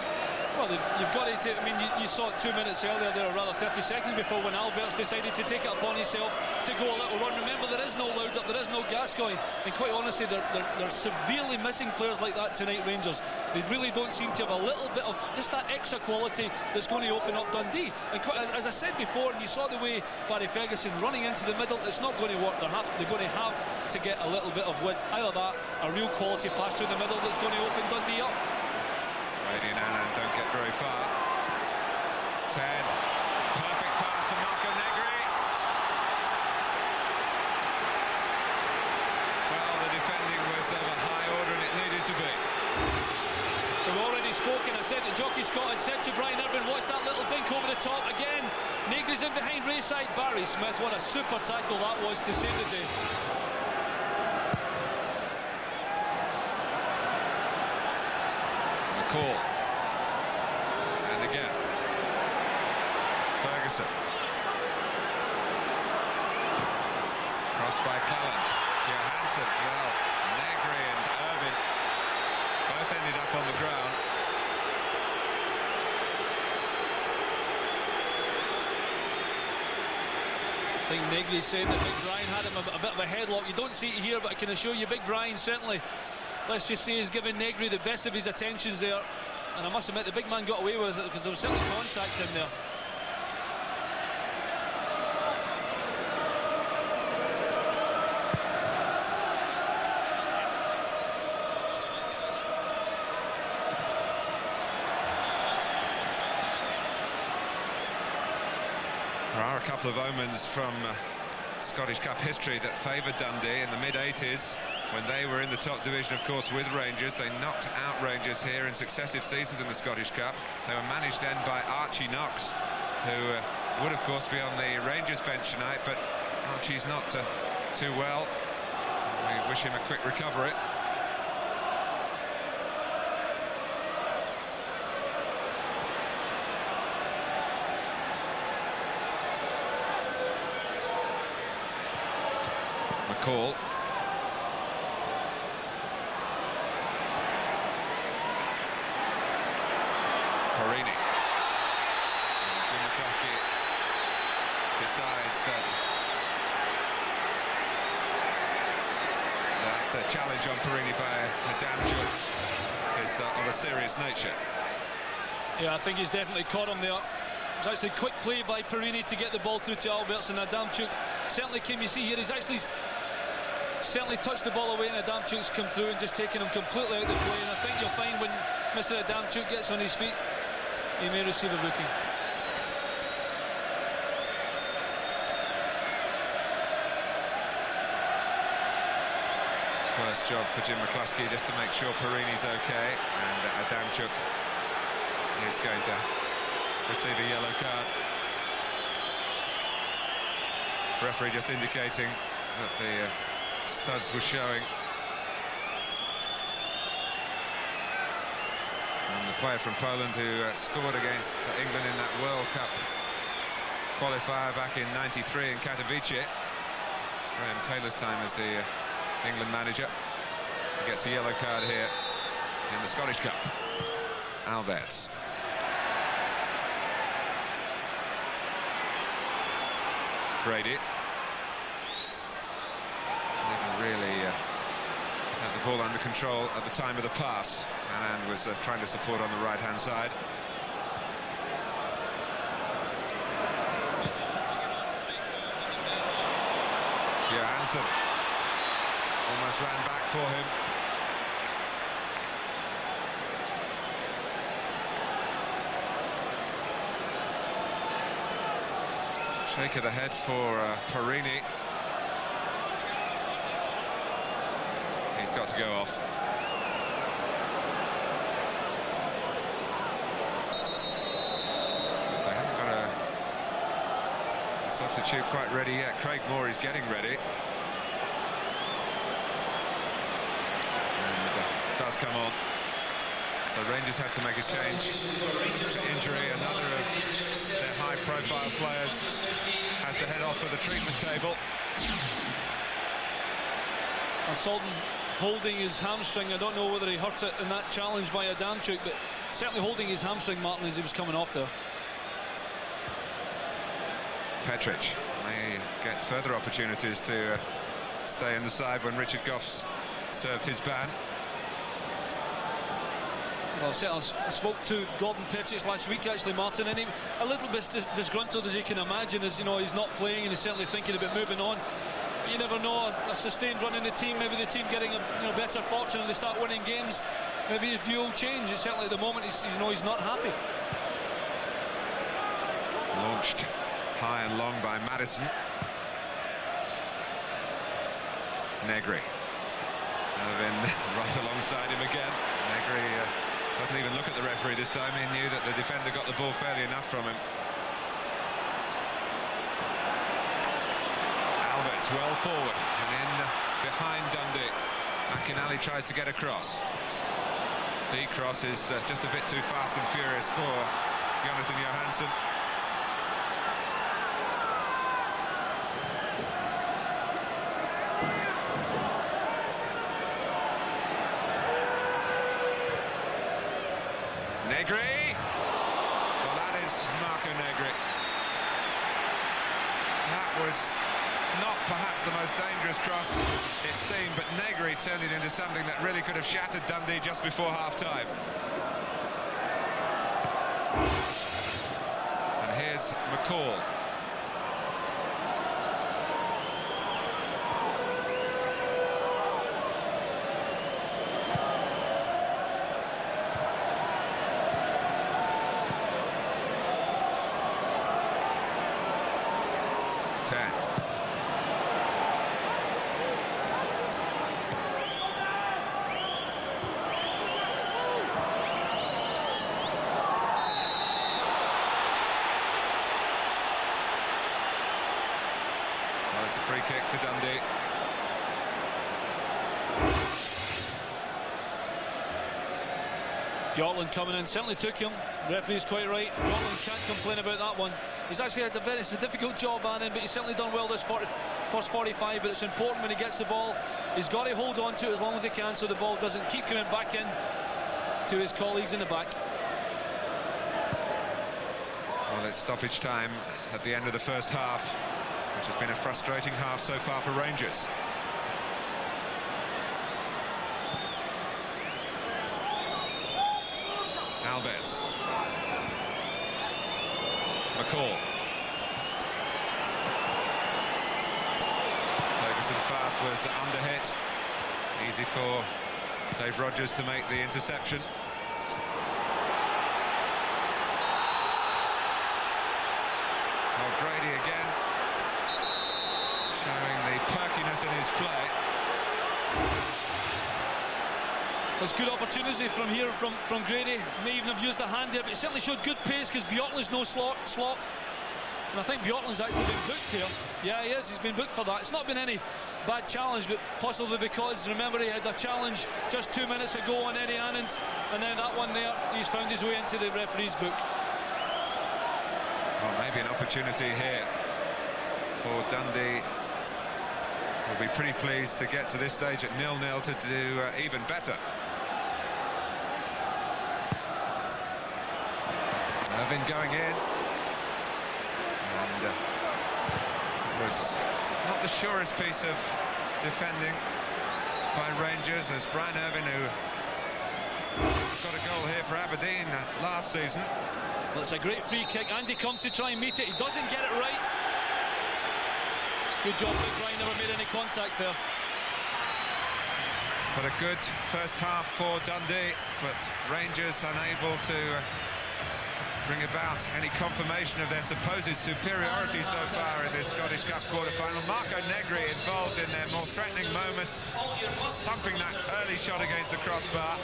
Well, you've got to, I mean, you saw it 2 minutes earlier there, or rather 30 seconds before, when Albert's decided to take it upon himself to go a little run. Remember, there is no Laudrup, there is no Gascoigne, and quite honestly, they're severely missing players like that tonight, Rangers. They really don't seem to have a little bit of just that extra quality that's going to open up Dundee. And as I said before, and you saw the way Barry Ferguson running into the middle, it's not going to work. They're going to have to get a little bit of width. Either that, a real quality pass through the middle that's going to open Dundee up. Brady and Annan don't get very far. 10. Perfect pass for Marco Negri. Well, the defending was of a high order, and it needed to be. We've already spoken. I said to Jockey Scott, I said to Brian Irvin, watch that little dink over the top. Again, Negri's in behind Rayside. Barry Smith, what a super tackle that was to save the day. McCall. And again. Ferguson. Crossed by Cleland. Johansson. Well, Negri and Irvin both ended up on the ground. I think Negri's saying that Big Brian had him a bit of a headlock. You don't see it here, but I can assure you Big Brian certainly, let's just say, he's given Negri the best of his attentions there. And I must admit, the big man got away with it because there was certainly contact in there. There are a couple of omens from Scottish Cup history that favoured Dundee in the mid-80s. When they were in the top division, of course, with Rangers. They knocked out Rangers here in successive seasons in the Scottish Cup. They were managed then by Archie Knox, who would, of course, be on the Rangers bench tonight, but Archie's not too well. We wish him a quick recovery. McCall. Perini. Jim McCluskey decides that the challenge on Perini by Adamchuk is of a serious nature. Yeah, I think he's definitely caught him there. It's actually quick play by Perini to get the ball through to Alberts, and Adamchuk certainly came. You see here, he's actually certainly touched the ball away, and Adamchuk's come through and just taken him completely out of the play. And I think you'll find when Mr. Adamchuk gets on his feet, he may receive a booking. First job for Jim McCluskey, just to make sure Perini's okay, and Adamchuk is going to receive a yellow card. Referee just indicating that the studs were showing. And the player from Poland who scored against England in that World Cup qualifier back in '93 in Katowice. Graham Taylor's time as the England manager. He gets a yellow card here in the Scottish Cup. Alberts. Brady. Never really had the ball under control at the time of the pass. Annan was trying to support on the right-hand side. Johansson almost ran back for him. Shake of the head for Perini. He's got to go off. They haven't got a substitute quite ready yet. Craig Moore is getting ready. And does come on. So Rangers have to make a change. Injury, another of their high-profile players has to head off for the treatment table. And Sultan holding his hamstring. I don't know whether he hurt it in that challenge by Adamchuk, but certainly holding his hamstring, Martin, as he was coming off there. Petric may get further opportunities to stay in the side when Richard Goff's served his ban. Well, I spoke to Gordon Petric last week, actually, Martin, and he a little bit disgruntled, as you can imagine, as you know, he's not playing and he's certainly thinking about moving on. But you never know, a sustained run in the team, maybe the team getting a better fortune and they start winning games, maybe his view will change. It's certainly at the moment, he's not happy. Launched high and long by Madison. Negri. Irvin right alongside him again. Negri doesn't even look at the referee this time. He knew that the defender got the ball fairly enough from him. Albert's well forward and in behind Dundee. McInally tries to get across. The cross is just a bit too fast and furious for Jonathan Johansson. Negri! Well, that is Marco Negri. That was not perhaps the most dangerous cross it seemed, but Negri turned it into something that really could have shattered Dundee just before half-time. And here's McCall. It's a free kick to Dundee. Bjorklund coming in, certainly took him. The referee's quite right. Bjorklund can't complain about that one. He's actually had it's a difficult job, Annan, but he's certainly done well this first 45, but it's important when he gets the ball. He's got to hold on to it as long as he can so the ball doesn't keep coming back in to his colleagues in the back. Well, it's stoppage time at the end of the first half, which has been a frustrating half so far for Rangers. Alberts. McCall. Ferguson's pass was under hit. Easy for Dave Rogers to make the interception. Grady again, showing the perkiness in his play. There's good opportunity from here from Grady. May even have used a hand there, but he certainly showed good pace because Bjorklund's no slot. And I think Bjorklund's actually been booked here. Yeah, he is. He's been booked for that. It's not been any bad challenge, but possibly because, remember, he had a challenge just 2 minutes ago on Eddie Anand, and then that one there, he's found his way into the referee's book. Well, maybe an opportunity here for Dundee. We'll be pretty pleased to get to this stage at 0-0 to do even better. Irvin going in. And it was not the surest piece of defending by Rangers, as Brian Irvin, who got a goal here for Aberdeen last season. Well, it's a great free kick. Andy comes to try and meet it. He doesn't get it right. Good job, but Brian never made any contact there. But a good first half for Dundee, but Rangers unable to bring about any confirmation of their supposed superiority so far in this Scottish Cup quarter-final. Marco Negri involved in their more threatening moments, pumping that early shot against the crossbar.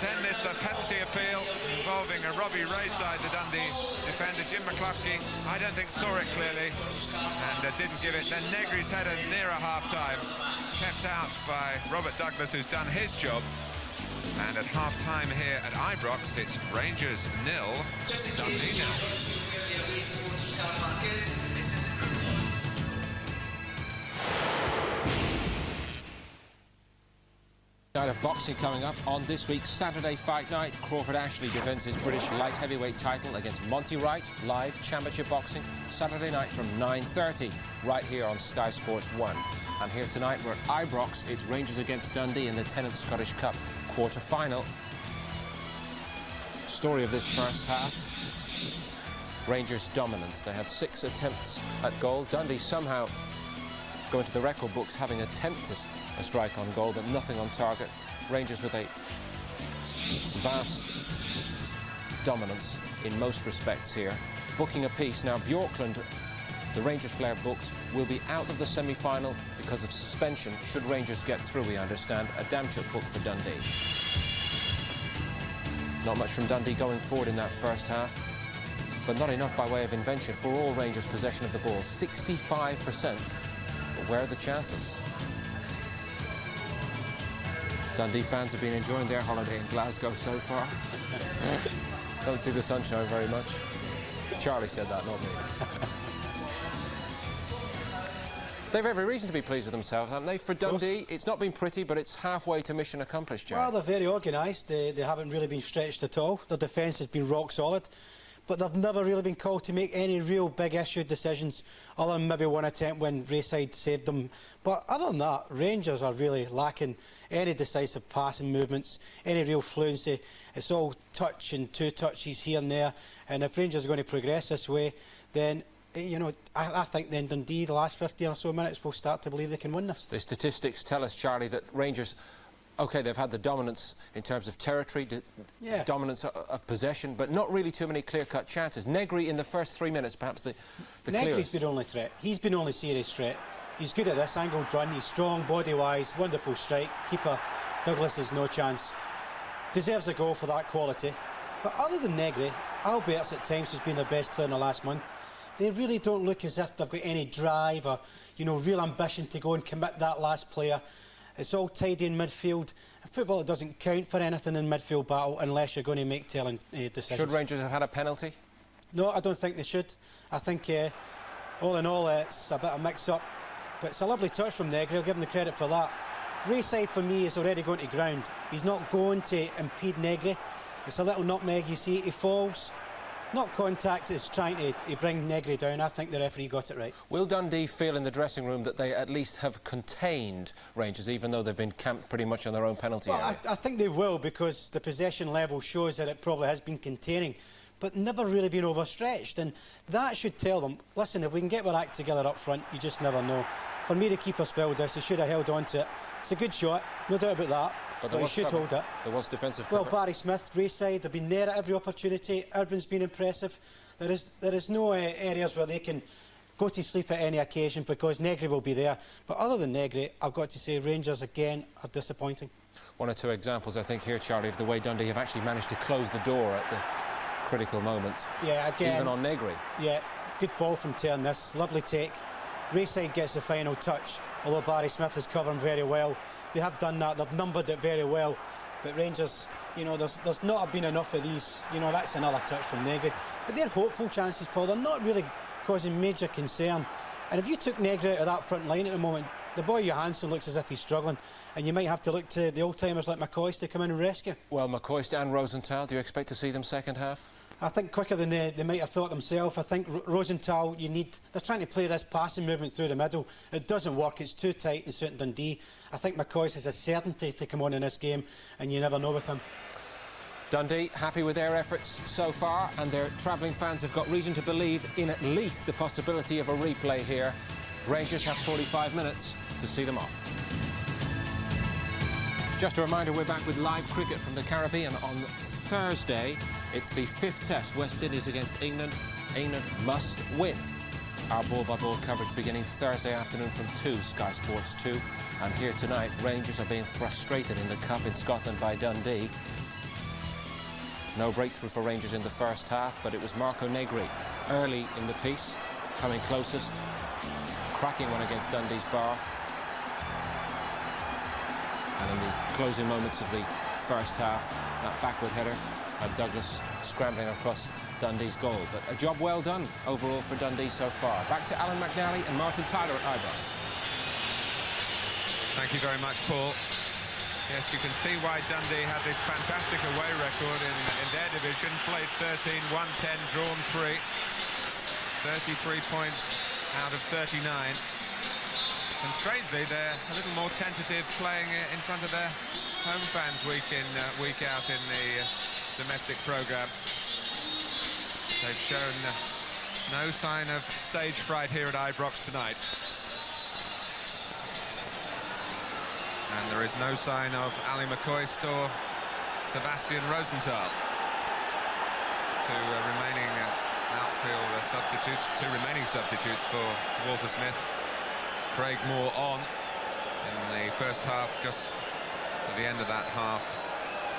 Then this penalty appeal involving a Robbie Ray side, the Dundee defender. Jim McCluskey, I don't think saw it clearly and didn't give it. Then Negri's header nearer half-time, kept out by Robert Douglas, who's done his job. And at half-time here at Ibrox, it's Rangers 0, Dundee 0. Night of boxing coming up on this week's Saturday Fight Night. Crawford Ashley defends his British light heavyweight title against Monty Wright. Live championship boxing Saturday night from 9:30 right here on Sky Sports 1. And here tonight we're at Ibrox. It's Rangers against Dundee in the 10th Scottish Cup quarter-final. Story of this first half. Rangers' dominance. They had 6 attempts at goal. Dundee somehow going to the record books having attempted a strike on goal, but nothing on target. Rangers with a vast dominance in most respects here. Booking a piece. Now, Bjorklund, the Rangers player booked, will be out of the semi-final because of suspension. Should Rangers get through, we understand. Adamchuk booked for Dundee. Not much from Dundee going forward in that first half, but not enough by way of invention. For all Rangers' possession of the ball, 65%. But where are the chances? Dundee fans have been enjoying their holiday in Glasgow so far. Don't see the sunshine very much. Charlie said that, not me. They've every reason to be pleased with themselves, haven't they? For Dundee, it's not been pretty, but it's halfway to mission accomplished, Jerry. Well, they're very organised. They haven't really been stretched at all. Their defence has been rock solid. But they've never really been called to make any real big issue decisions, other than maybe one attempt when Rayside saved them. But other than that, Rangers are really lacking any decisive passing movements, any real fluency. It's all touch and 2 touches here and there. And if Rangers are going to progress this way, then, you know, I think then Dundee, the last 15 or so minutes, will start to believe they can win this. The statistics tell us, Charlie, that Rangers, OK, they've had the dominance in terms of territory, dominance of possession, but not really too many clear-cut chances. Negri in the first 3 minutes, perhaps the Negri's clearest. been only threat. He's been only serious threat. He's good at this angled run. He's strong body-wise, wonderful strike. Keeper Douglas has no chance. Deserves a goal for that quality. But other than Negri, Albert's at times has been their best player in the last month. They really don't look as if they've got any drive or, you know, real ambition to go and commit that last player. It's all tidy in midfield. Football doesn't count for anything in midfield battle unless you're going to make telling decisions. Should Rangers have had a penalty? No, I don't think they should. I think, all in all, it's a bit of mix-up. But it's a lovely touch from Negri. I'll give him the credit for that. Rayside, for me, is already going to ground. He's not going to impede Negri. It's a little nutmeg, you see. He falls. Not contact, is trying to bring Negri down. I think the referee got it right. Will Dundee feel in the dressing room that they at least have contained Rangers, even though they've been camped pretty much on their own penalty area? I think they will, because the possession level shows that it probably has been containing, but never really been overstretched. And that should tell them, listen, if we can get our act together up front, you just never know. For me, the keeper spilled this. He should have held on to it. It's a good shot, no doubt about that. But he should hold it. There was defensive cover. Well, Barry Smith, Rayside, they've been there at every opportunity. Irvin's been impressive. There is no areas where they can go to sleep at any occasion, because Negri will be there. But other than Negri, I've got to say Rangers again are disappointing. 1 or 2 examples, I think, here, Charlie, of the way Dundee have actually managed to close the door at the critical moment. Yeah, again. Even on Negri. Yeah, good ball from Tern, this lovely take. Rayside gets the final touch, although Barry Smith is covering very well. They have done that, they've numbered it very well. But Rangers, you know, there's not been enough of these. You know, that's another touch from Negri. But they're hopeful chances, Paul. They're not really causing major concern. And if you took Negri out of that front line at the moment, the boy Johansson looks as if he's struggling. And you might have to look to the old-timers like McCoist to come in and rescue. Well, McCoist and Rosenthal, do you expect to see them second half? I think quicker than they might have thought themselves. I think Rosenthal, they're trying to play this passing movement through the middle. It doesn't work, it's too tight in certain Dundee. I think McCoist has a certainty to come on in this game, and you never know with him. Dundee happy with their efforts so far, and their travelling fans have got reason to believe in at least the possibility of a replay here Rangers have 45 minutes to see them off. Just a reminder, we're back with live cricket from the Caribbean on Thursday. It's the 5th test, West Indies against England. England must win. Our ball-by-ball coverage beginning Thursday afternoon from 2, Sky Sports 2. And here tonight, Rangers are being frustrated in the Cup in Scotland by Dundee. No breakthrough for Rangers in the first half, but it was Marco Negri early in the piece, coming closest, cracking one against Dundee's bar. And in the closing moments of the first half, that backward header and Douglas scrambling across Dundee's goal. But a job well done overall for Dundee so far. Back to Alan McNally and Martin Tyler at Ibrox. Thank you very much, Paul. Yes, you can see why Dundee had this fantastic away record in their division. Played 13, won 10, drawn 3. 33 points out of 39. And strangely, they're a little more tentative playing in front of their home fans week in, week out in the domestic programme. They've shown no sign of stage fright here at Ibrox tonight. And there is no sign of Ali McCoist or Sebastian Rosenthal. Two remaining outfield substitutes, 2 remaining substitutes for Walter Smith. Craig Moore on in the first half, just at the end of that half,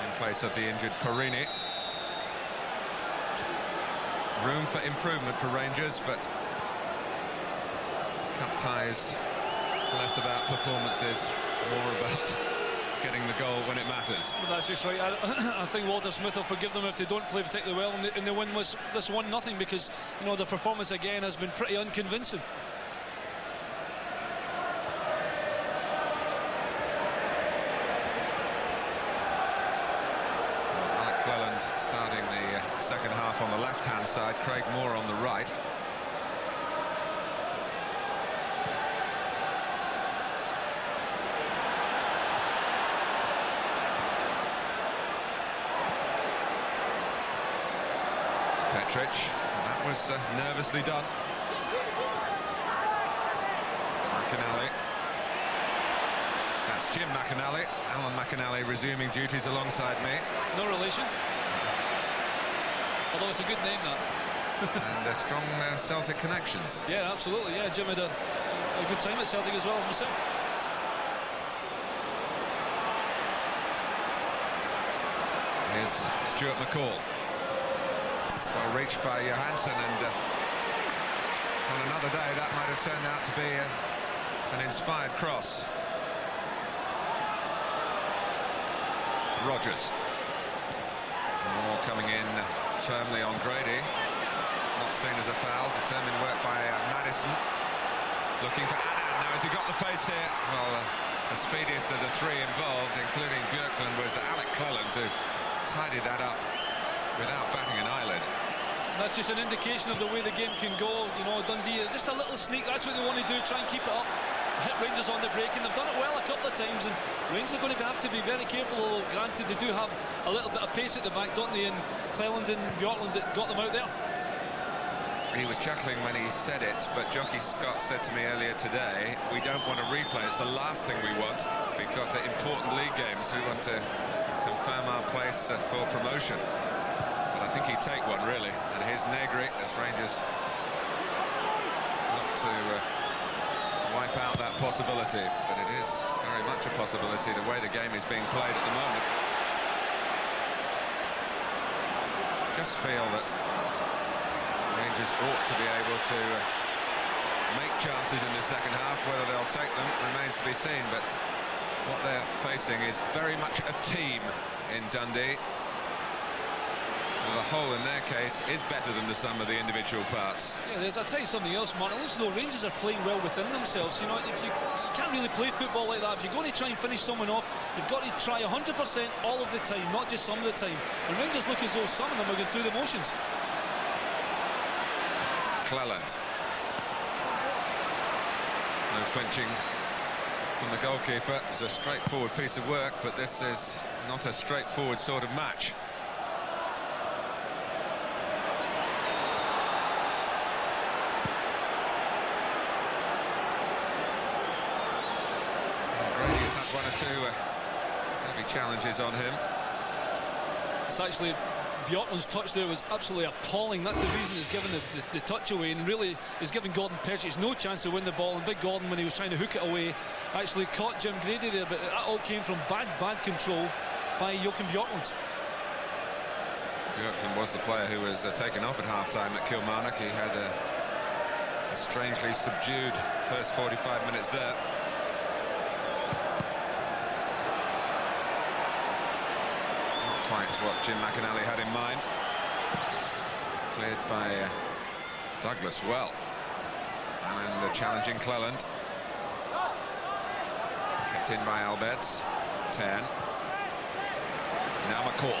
in place of the injured Perini. Room for improvement for Rangers, but cup ties less about performances, more about getting the goal when it matters. But that's just right. I think Walter Smith will forgive them if they don't play particularly well, and they win this 1-0, because, you know, the performance again has been pretty unconvincing. Starting the second half on the left-hand side, Craig Moore on the right. Petric, that was nervously done. McInally. That's Jim McInally. Alan McInally resuming duties alongside me. No relation. Although it's a good name, that. And strong Celtic connections. Yeah, absolutely. Yeah, Jim had a good time at Celtic as well as myself. Here's Stuart McCall. Well reached by Johansson, and on another day that might have turned out to be an inspired cross. Rogers. Moore coming in firmly on Grady. Not seen as a foul. Determined work by Madison. Looking for Annan. Now, has he got the pace here? Well, the speediest of the 3 involved, including Björklund, was Alec Cleland, who tidied that up without batting an eyelid. That's just an indication of the way the game can go. You know, Dundee, just a little sneak. That's what they want to do. Try and keep it up. Hit Rangers on the break, and they've done it well a couple of times, and Rangers are going to have to be very careful. Granted, they do have a little bit of pace at the back, don't they? And Cleland and Björklund that got them out there. He was chuckling when he said it, but Jockey Scott said to me earlier today, we don't want to replay. It's the last thing we want. We've got important league games. We want to confirm our place for promotion. But I think he'd take one, really. And here's Negri as Rangers look to wipe out that possibility, but it is very much a possibility the way the game is being played at the moment. Just feel that Rangers ought to be able to make chances in the second half. Whether they'll take them remains to be seen, but what they're facing is very much a team in Dundee. The whole, in their case, is better than the sum of the individual parts. Yeah, I'll tell you something else, Martin. It looks as though Rangers are playing well within themselves. You know, if you can't really play football like that. If you're going to try and finish someone off, you've got to try 100% all of the time, not just some of the time. And Rangers look as though some of them are going through the motions. Cleland. No flinching from the goalkeeper. It's a straightforward piece of work, but this is not a straightforward sort of match. challenges on him. It's actually Bjorklund's touch there was absolutely appalling. That's the reason he's given the touch away, and really is giving Gordon Perchich no chance to win the ball. And big Gordon, when he was trying to hook it away, actually caught Jim Grady there, but that all came from bad control by Joachim Bjorklund. Bjorklund was the player who was taken off at half-time at Kilmarnock. He had a strangely subdued first 45 minutes there. Not quite what Jim McInally had in mind. Cleared by Douglas well. And challenging Cleland. Kept in by Alberts. 10. Now McCall.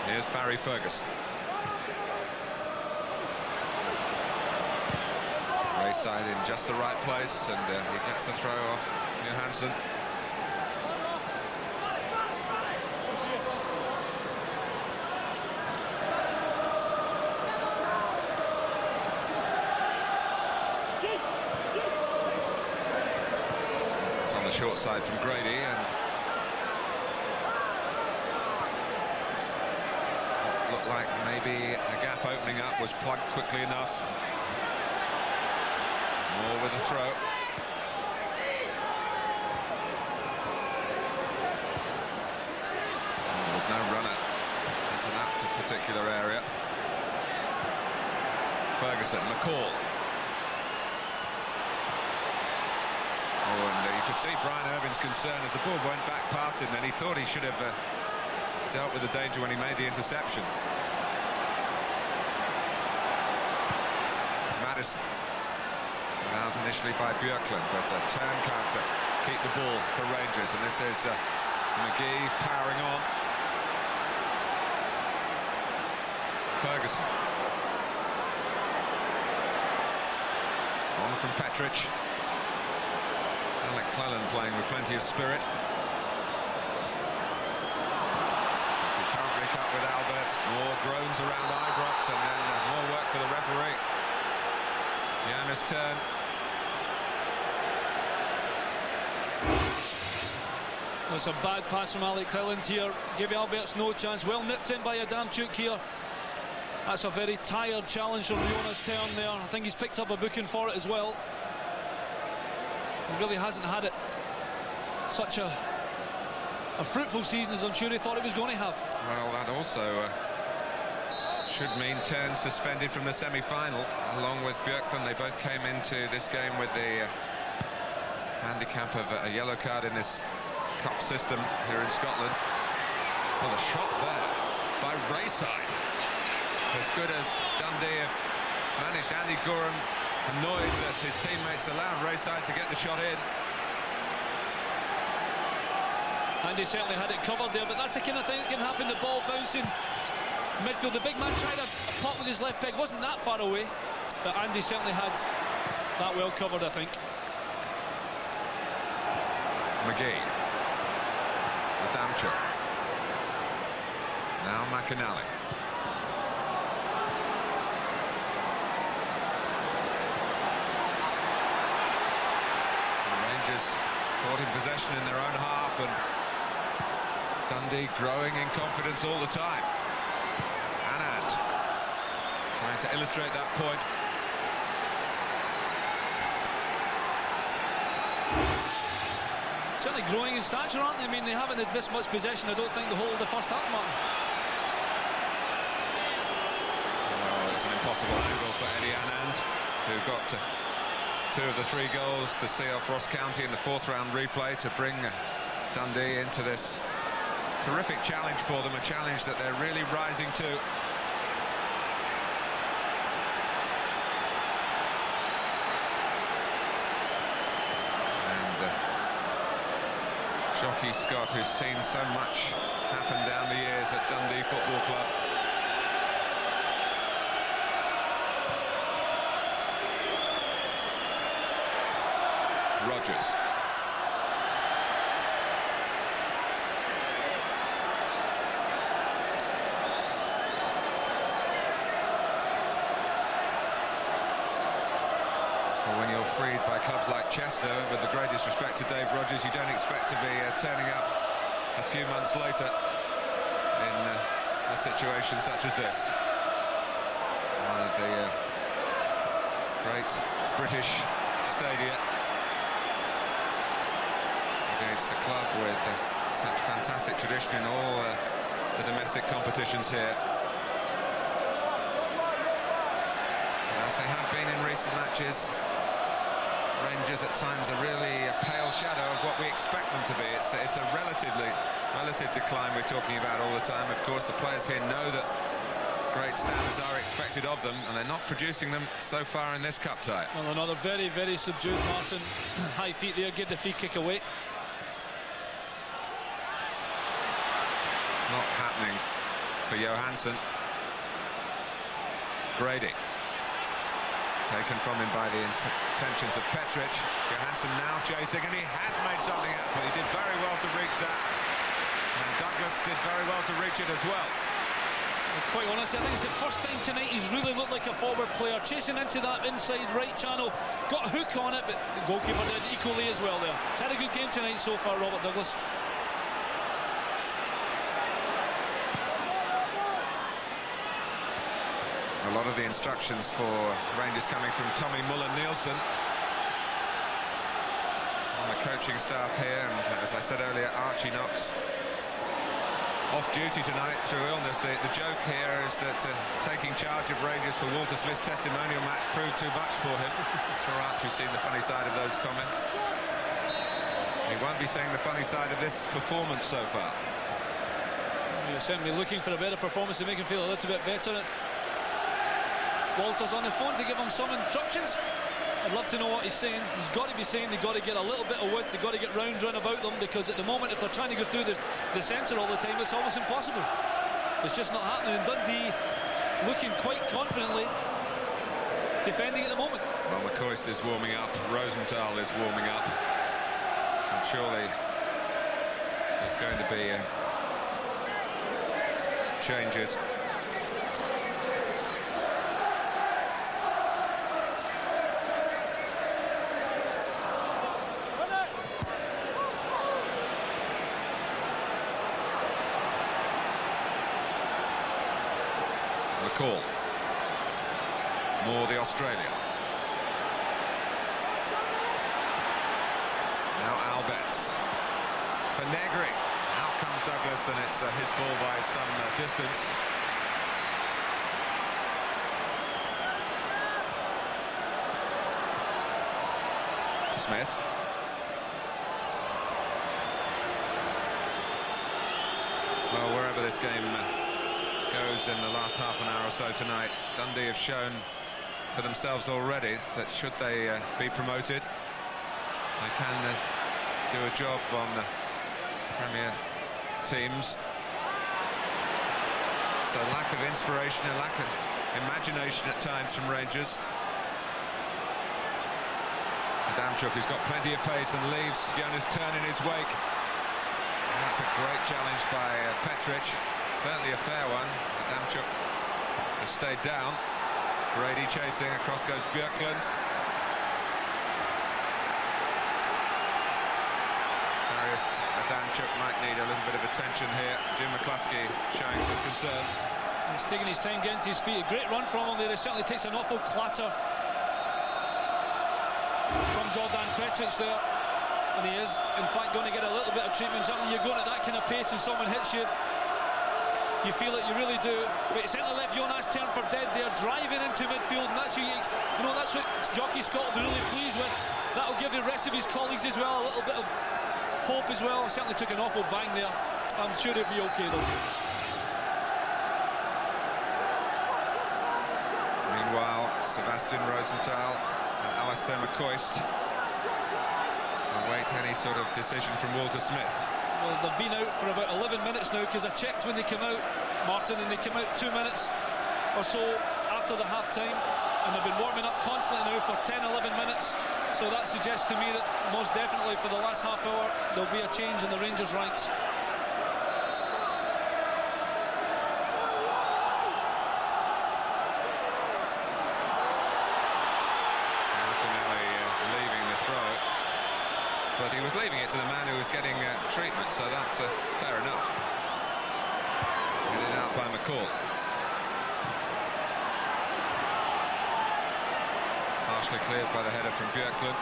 Here's Barry Ferguson. Rayside in just the right place, and he gets the throw off Johansson. It's on the short side from Grady, and looked like maybe a gap opening up was plugged quickly enough. Moore with a throw. There was no runner into that particular area. Ferguson, McCall. Oh, and you could see Brian Irvin's concern as the ball went back past him, and he thought he should have dealt with the danger when he made the interception. Madison. Out initially by Bjorklund, but a turn counter keep the ball for Rangers, and this is McGee powering on. Ferguson. On from Petric. Alec Cleland playing with plenty of spirit. He can't break up with Alberts. More groans around Ibrox, and then more work for the referee. Janus' turn. That's a bad pass from Alec Cleland here. Gave Alberts no chance. Well nipped in by Adamchuk here. That's a very tired challenge from Jonas' turn there. I think he's picked up a booking for it as well. He really hasn't had it such a fruitful season as I'm sure he thought he was going to have. Well, that also should mean turns suspended from the semi-final, along with Bjorklund. They both came into this game with the handicap of a yellow card in this cup system here in Scotland. Well, a shot there by Rayside. As good as Dundee have managed. Andy Gorham annoyed that his teammates allowed Rayside to get the shot in. Andy certainly had it covered there, but that's the kind of thing that can happen. The ball bouncing midfield. The big man tried a pop with his left peg. Wasn't that far away, but Andy certainly had that well covered, I think. McGee. Adamchuk. Now McInally. The Rangers caught in possession in their own half, and Dundee growing in confidence all the time. Anand trying to illustrate that point. Certainly growing in stature, aren't they? I mean, they haven't had this much possession, I don't think, the whole of the first half, Martin. Oh, it's an impossible angle for Eddie Anand, who got 2 of the 3 goals to see off Ross County in the 4th round replay to bring Dundee into this terrific challenge for them, a challenge that they're really rising to. Jockey Scott, who's seen so much happen down the years at Dundee Football Club. Rogers. when you're freed by clubs like Chester, with the greatest respect to Dave Rodgers, you don't expect to be turning up a few months later in a situation such as this. One of the great British stadia against a club with such fantastic tradition in all the domestic competitions here. As they have been in recent matches, Rangers at times are really a pale shadow of what we expect them to be. It's a relative decline we're talking about all the time. Of course, the players here know that great standards are expected of them, and they're not producing them so far in this cup tie. Well, another very, very subdued Martin. High feet there, give the free kick away. It's not happening for Johansson. Grady. Taken from him by the intentions of Petric. Johansson now chasing, and he has made something happen. He did very well to reach that, and Douglas did very well to reach it as well. Quite honestly, I think it's the first time tonight he's really looked like a forward player, chasing into that inside right channel. Got a hook on it, but the goalkeeper did equally as well there. He's had a good game tonight so far, Robert Douglas. A lot of the instructions for Rangers coming from Tommy Muller-Nielsen on the coaching staff here, and as I said earlier, Archie Knox off duty tonight through illness. The joke here is that taking charge of Rangers for Walter Smith's testimonial match proved too much for him. I'm sure Archie's seen the funny side of those comments. He won't be seeing the funny side of this performance so far. You're certainly looking for a better performance to make him feel a little bit better. Walter's on the phone to give him some instructions. I'd love to know what he's saying. He's got to be saying they've got to get a little bit of width, they've got to get round about them, because at the moment, if they're trying to go through the centre all the time, it's almost impossible. It's just not happening. And Dundee looking quite confidently defending at the moment. Well, McCoist is warming up, Rosenthal is warming up, and surely there's going to be changes. Call. Moore, the Australian. Now Albets. For Negri. Out comes Douglas, and it's his ball by some distance. Smith. Well, wherever this game goes in the last half an hour or so tonight, Dundee have shown to themselves already that should they be promoted, they can do a job on the Premier teams. So lack of inspiration, a lack of imagination at times from Rangers. Adamchuk, who's got plenty of pace and leaves Jonas Turn in his wake. And that's a great challenge by Petric. Certainly a fair one. Adamchuk has stayed down. Grady chasing, across goes Björklund. Darius Adamchuk might need a little bit of attention here. Jim McCluskey showing some concern. He's taking his time getting to his feet. A great run from him there. He certainly takes an awful clatter from Jordan Petric there. And he is, in fact, going to get a little bit of treatment. Something you're going at that kind of pace and someone hits you, you feel it, you really do. But he certainly left Jonas Turn for dead there, driving into midfield, and that's who that's what Jockey Scott will be really pleased with. That'll give the rest of his colleagues as well a little bit of hope as well. Certainly took an awful bang there. I'm sure he'll be okay though. Meanwhile, Sebastian Rosenthal and Alistair McCoist await any sort of decision from Walter Smith. Well, they've been out for about 11 minutes now, because I checked when they came out, Martin, and they came out 2 minutes or so after the half-time, and they've been warming up constantly now for 10-11 minutes. So that suggests to me that most definitely for the last half hour there'll be a change in the Rangers ranks. Martinelli to the man who was getting treatment, so that's fair enough. Headed out by McCall. Partially cleared by the header from Björklund.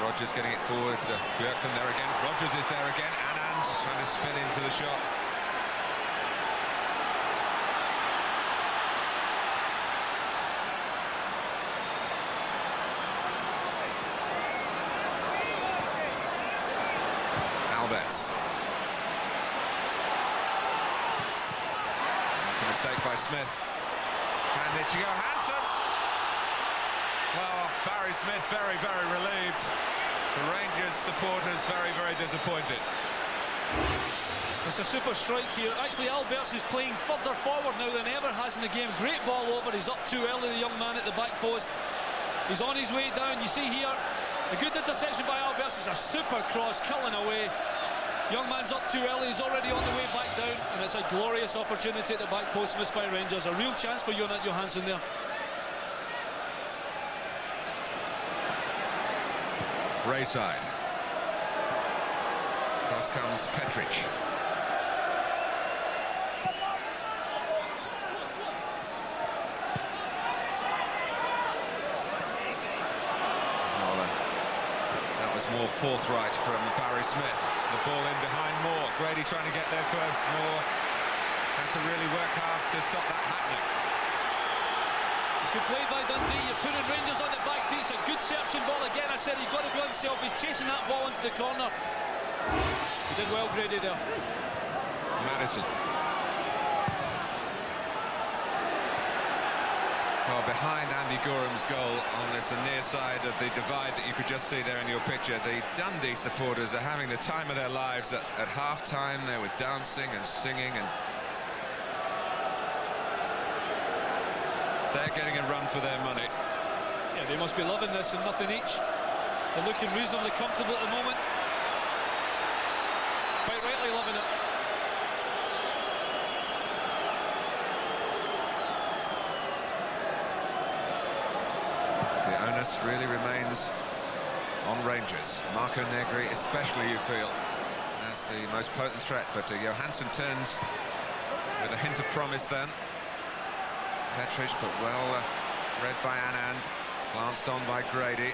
Rodgers getting it forward. Björklund there again. Rodgers is there again. Anand trying to spin into the shot. Alberts. That's a mistake by Smith. And it's Johansson. Well, Barry Smith very, very relieved. The Rangers supporters very, very disappointed. It's a super strike here. Actually, Alberts is playing further forward now than ever has in the game. Great ball over. He's up too early, the young man at the back post. He's on his way down. You see here, a good interception by Alberts. Is a super cross, culling away. Young man's up too early. He's already on the way back down. And it's a glorious opportunity at the back post missed by Rangers. A real chance for Johansson there. Rayside. Cross comes Petric. Well, that was more forthright from Barry Smith. The ball in behind Moore. Grady trying to get there first. Moore had to really work hard to stop that happening. It's good play by Dundee. You're putting Rangers on the back feet. It's a good searching ball again. I said he's got to go himself. He's chasing that ball into the corner. He did well, Grady, there. Madison. Well, behind Andy Goram's goal on this near side of the divide that you could just see there in your picture, the Dundee supporters are having the time of their lives. At half-time, they were dancing and singing, and they're getting a run for their money. Yeah, they must be loving this and nothing each. They're looking reasonably comfortable at the moment. Quite rightly loving it. The onus really remains on Rangers. Marco Negri especially, you feel, as the most potent threat, but Johansson turns with a hint of promise then. Petric, but well read by Anand, glanced on by Grady.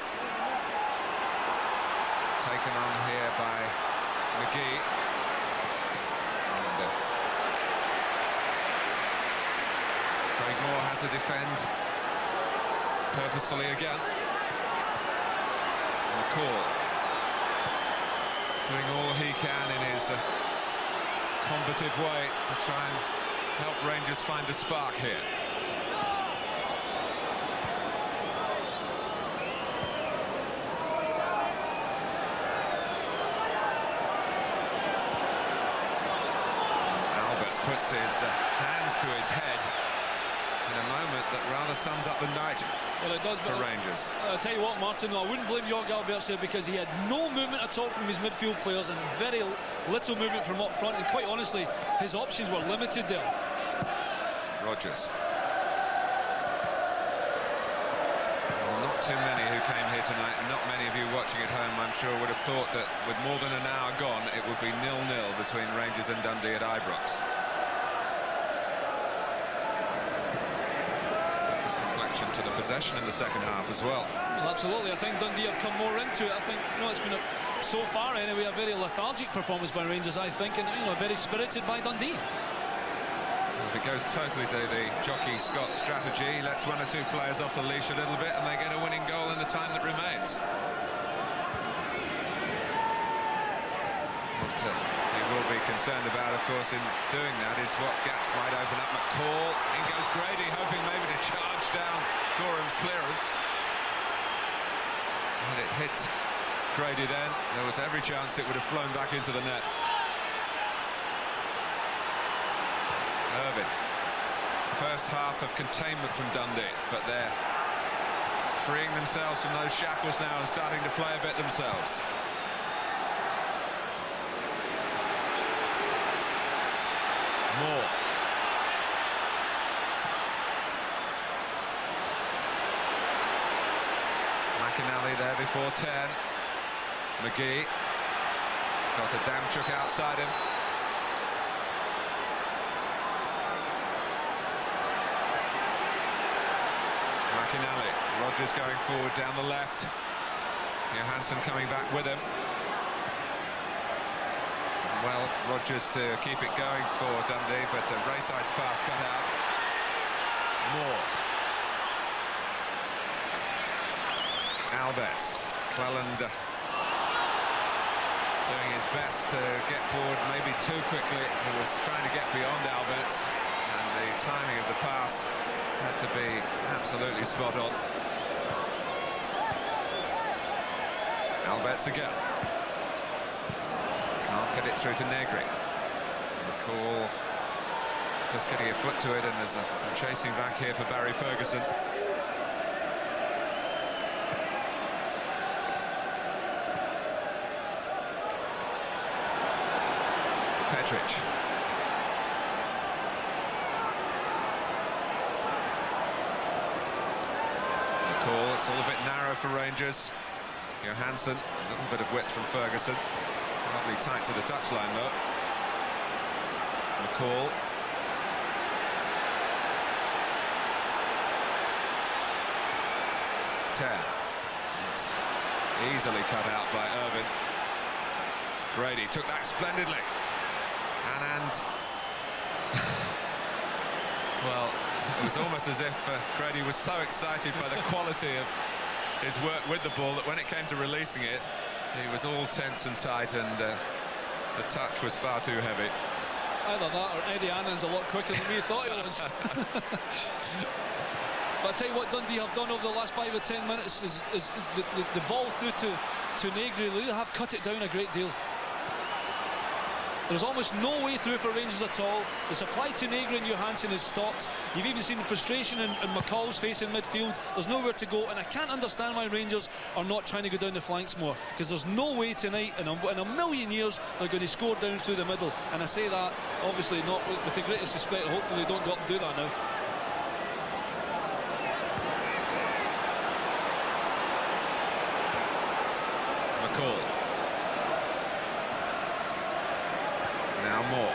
Taken on here by McGee. And, Craig Moore has to defend purposefully again. McCall doing all he can in his combative way to try and help Rangers find the spark here. Puts his hands to his head in a moment that rather sums up the night. Well, it does, for Rangers. I'll tell you what, Martin, I wouldn't blame Jörg Alberts here because he had no movement at all from his midfield players and very little movement from up front, and quite honestly, his options were limited there. Rodgers. Well, not too many who came here tonight, and not many of you watching at home, I'm sure, would have thought that with more than an hour gone, it would be 0-0 between Rangers and Dundee at Ibrox. To the possession in the second half as well. Well, absolutely. I think Dundee have come more into it. I think, it's been so far anyway, a very lethargic performance by Rangers, I think, and very spirited by Dundee. Well, if it goes totally to the jockey Scott strategy, lets one or two players off the leash a little bit and they get a winning goal in the time that remains. What he will be concerned about, of course, in doing that is what gaps might open up. McCall, in goes Grady, hoping maybe to charge down Goram's clearance. And it hit Grady then. There was every chance it would have flown back into the net. Irvin. First half of containment from Dundee, but they're freeing themselves from those shackles now and starting to play a bit themselves. Moore. McInally there before 10. McGee. Got a Damchuk outside him. McInally, Rodgers going forward down the left. Johansson coming back with him. Well, Rodgers to keep it going for Dundee, but Rayside's pass cut out. Moore. Alberts. Cleland doing his best to get forward, maybe too quickly. He was trying to get beyond Alberts, and the timing of the pass had to be absolutely spot on. Alberts again. Can't get it through to Negri. McCall just getting a foot to it, and there's some chasing back here for Barry Ferguson. Petric. McCall, it's all a bit narrow for Rangers. Johansson, a little bit of width from Ferguson. Hardly tight to the touchline though. McCall. It's easily cut out by Irvin. Grady took that splendidly. And well, it was almost as if Grady was so excited by the quality of his work with the ball that when it came to releasing it, he was all tense and tight, and the touch was far too heavy. Either that or Eddie Annan's a lot quicker than we thought he was. But I tell you what Dundee have done over the last 5 or 10 minutes is the ball through to Negri. They have cut it down a great deal. There's almost no way through for Rangers at all. The supply to Negri and Johansson is stopped. You've even seen the frustration in McCall's face in midfield. There's nowhere to go, and I can't understand why Rangers are not trying to go down the flanks more, because there's no way tonight in a million years they're going to score down through the middle. And I say that obviously not with the greatest respect. Hopefully they don't go up and do that now. McCall. Now Moore.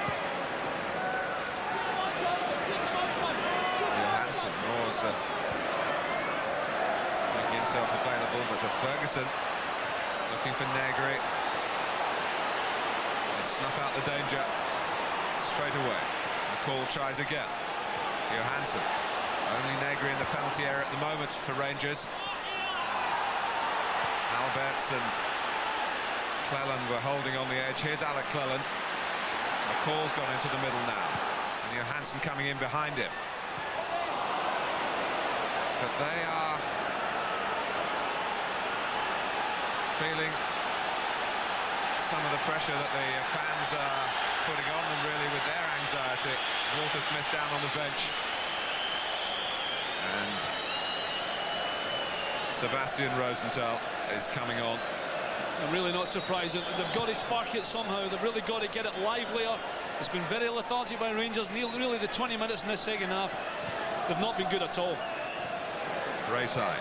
Johansson. Moore's making himself available, but Ferguson looking for Negri. They snuff out the danger straight away. McCall tries again. Johansson. Only Negri in the penalty area at the moment for Rangers. Alberts and Cleland were holding on the edge. Here's Alec Cleland. McCall's gone into the middle now, and Johansson coming in behind him. But they are feeling some of the pressure that the fans are putting on them, really, with their anxiety. Walter Smith down on the bench. And Sebastian Rosenthal is coming on. I'm really not surprised. They've got to spark it somehow. They've really got to get it livelier. It's been very lethargic by Rangers. Really, the 20 minutes in this second half, they've not been good at all. Rayside.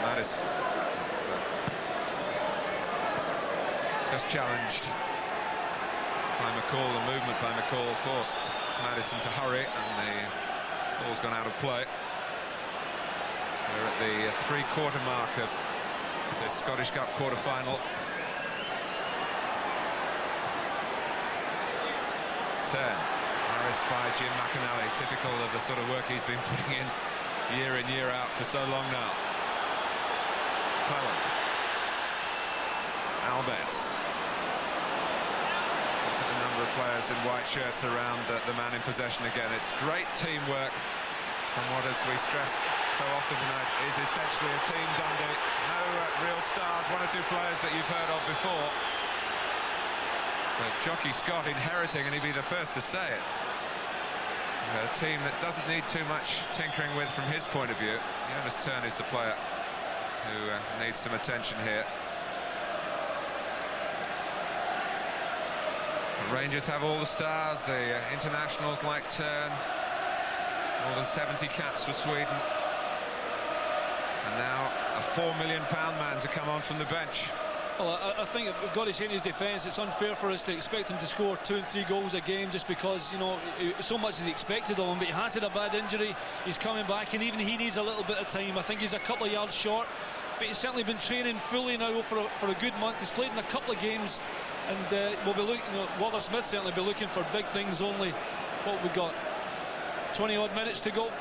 That is just challenged by McCall. The movement by McCall forced Maddison to hurry, and the ball's gone out of play. We're at the three-quarter mark of this Scottish Cup quarter-final. 10. Harris by Jim McInally, typical of the sort of work he's been putting in, year out for so long now. Cleland. Alberts. Look at the number of players in white shirts around the man in possession again. It's great teamwork from what, as we stress so often tonight, is essentially a team, Dundee. No real stars, one or two players that you've heard of before. But Jockey Scott inheriting, and he'd be the first to say it, a team that doesn't need too much tinkering with from his point of view. Jonas Turn is the player who needs some attention here. The Rangers have all the stars, the internationals like Turn, all the 70 caps for Sweden. And now a £4 million man to come on from the bench. Well, I think we've got to say in his defence, it's unfair for us to expect him to score 2 and 3 goals a game just because, you know, so much is expected of him. But he has had a bad injury. He's coming back, and even he needs a little bit of time. I think he's a couple of yards short, but he's certainly been training fully now for a good month. He's played in a couple of games, and we'll be looking. You know, Walter Smith certainly be looking for big things only. What we've got, 20 odd minutes to go.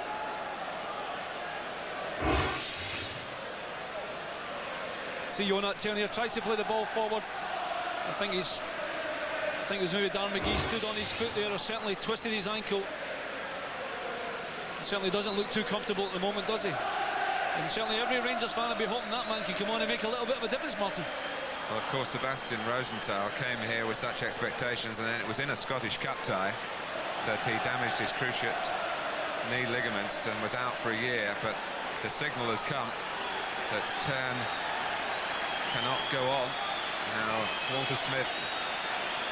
See Jonat Turner tries to play the ball forward. I think it was maybe Darren McGee stood on his foot there, or certainly twisted his ankle. He certainly doesn't look too comfortable at the moment, does he? And certainly every Rangers fan will be hoping that man can come on and make a little bit of a difference, Martin. Well, of course, Sebastian Rosenthal came here with such expectations, and then it was in a Scottish Cup tie that he damaged his cruciate knee ligaments and was out for a year. But the signal has come that Turn cannot go on. Now Walter Smith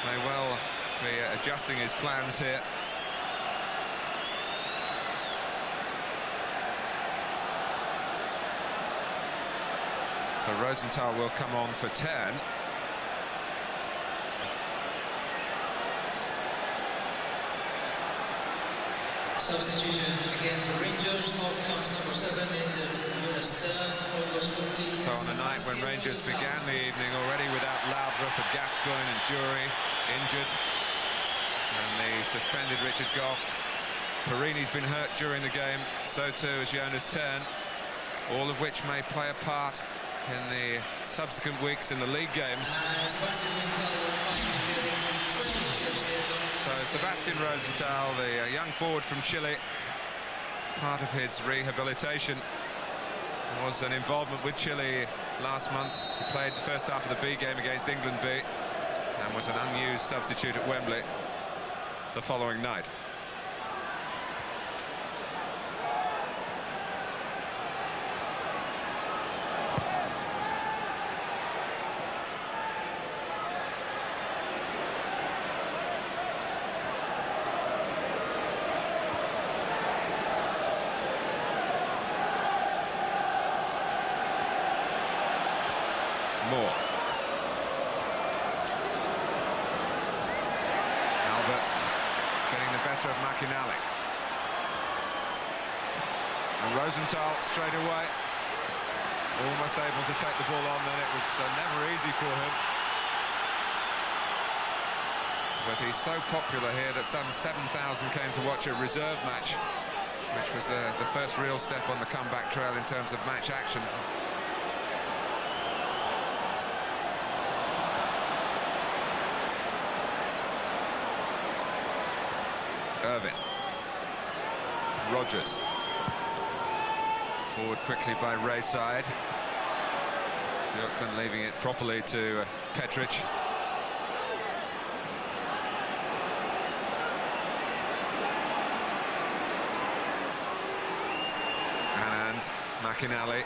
may well be adjusting his plans here. So Rosenthal will come on for Turn. Substitution again for Rangers. Off comes number 7 in the August 14th. So on a night when Rangers began the evening already without Laudrup and Gascoigne and Jury injured, and the suspended Richard Gough, Perini's been hurt during the game, so too is Jonas Turn, all of which may play a part in the subsequent weeks in the league games. So Sebastian Rosenthal, the young forward from Chile, part of his rehabilitation was an involvement with Chile last month. He played the first half of the B game against England B and was an unused substitute at Wembley the following night. Moore. Alberts getting the better of McInally. And Rosenthal straight away, almost able to take the ball on, then it was never easy for him. But he's so popular here that some 7,000 came to watch a reserve match, which was the first real step on the comeback trail in terms of match action. Irvine. Rogers. Forward quickly by Rayside. Björkman leaving it properly to Petric. And McInally.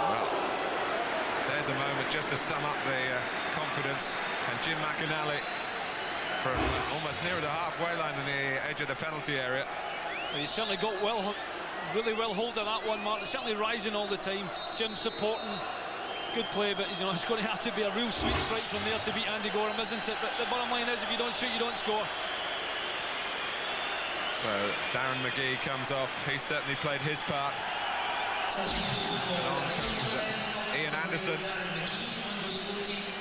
Well, there's a moment just to sum up the confidence. And Jim McInally, from almost near the halfway line in the edge of the penalty area. So he's certainly got really well hold of that one, Martin. Certainly rising all the time. Jim supporting, good play, but you know it's going to have to be a real sweet strike from there to beat Andy Gorham, isn't it? But the bottom line is, if you don't shoot, you don't score. So Darren McGee comes off. He certainly played his part. Ian Anderson,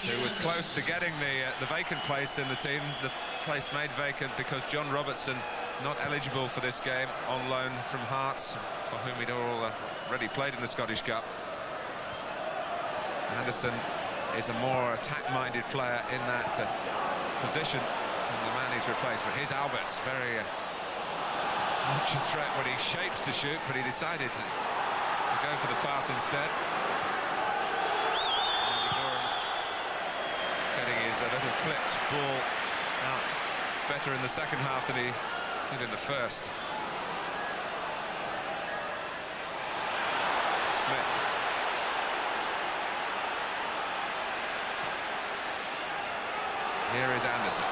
who was close to getting the vacant place in the team, the place made vacant because John Robertson, not eligible for this game, on loan from Hearts, for whom he'd already played in the Scottish Cup. Anderson is a more attack-minded player in that position than the man he's replaced. But here's Alberts, very much a threat when he shapes to shoot, but he decided to go for the pass instead. Getting his little clipped ball out better in the second half than he did in the first. Smith. Here is Anderson.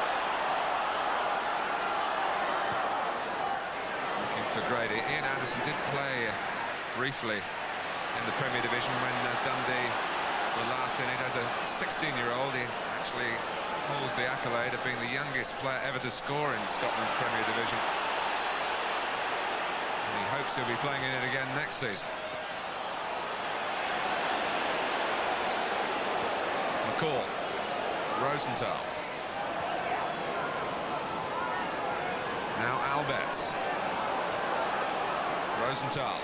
Looking for Grady. Ian Anderson did play briefly in the Premier Division when Dundee were last in it as a 16-year-old. He actually holds the accolade of being the youngest player ever to score in Scotland's Premier Division. And he hopes he'll be playing in it again next season. McCall, Rosenthal. Now Alberts. Rosenthal.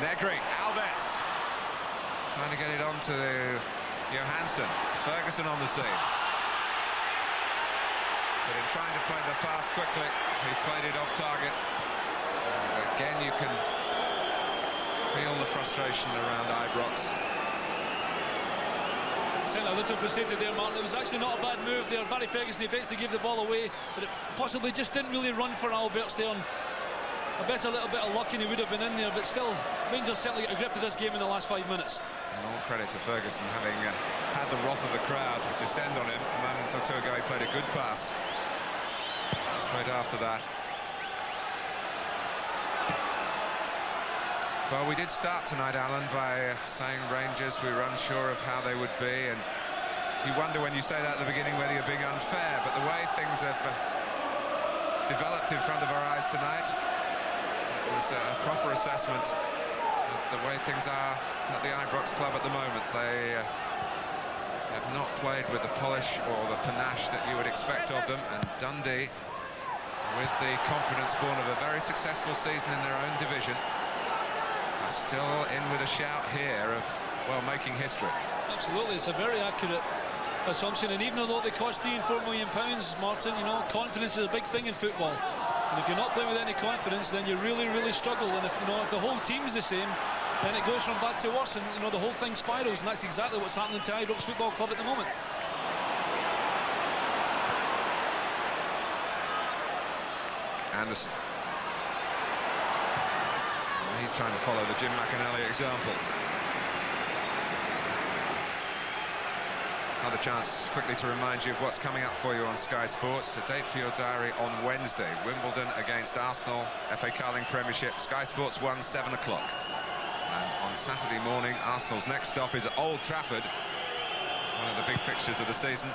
Negri, Alberts. Trying to get it on to Johansson. Ferguson on the scene. But in trying to play the pass quickly, he played it off target. And again, you can feel the frustration around Ibrox. Certainly a little frustrated there, Martin. It was actually not a bad move there. Barry Ferguson eventually gave the ball away, but it possibly just didn't really run for Alberts there. I bet a little bit of luck and he would have been in there, but still, Rangers certainly got a grip of this game in the last 5 minutes. And all credit to Ferguson, having had the wrath of the crowd descend on him. A moment or two ago, he played a good pass. Straight after that. Well, we did start tonight, Alan, by saying Rangers, we were unsure of how they would be, and you wonder when you say that at the beginning whether you're being unfair, but the way things have developed in front of our eyes tonight, it was a proper assessment of the way things are at the Ibrox club at the moment. They have not played with the polish or the panache that you would expect of them, and Dundee, with the confidence born of a very successful season in their own division, still in with a shout here of, well, making history. Absolutely, it's a very accurate assumption, and even though they cost £3 and £4 million, Martin, you know, confidence is a big thing in football, and if you're not playing with any confidence, then you really struggle. And if, you know, if the whole team's the same, then it goes from bad to worse, and, you know, the whole thing spirals, and that's exactly what's happening to Ibrox Football Club at the moment. Anderson. He's trying to follow the Jim McInally example. Another chance quickly to remind you of what's coming up for you on Sky Sports. A date for your diary on Wednesday. Wimbledon against Arsenal, FA Carling Premiership. Sky Sports 1, 7 o'clock. And on Saturday morning, Arsenal's next stop is at Old Trafford. One of the big fixtures of the season.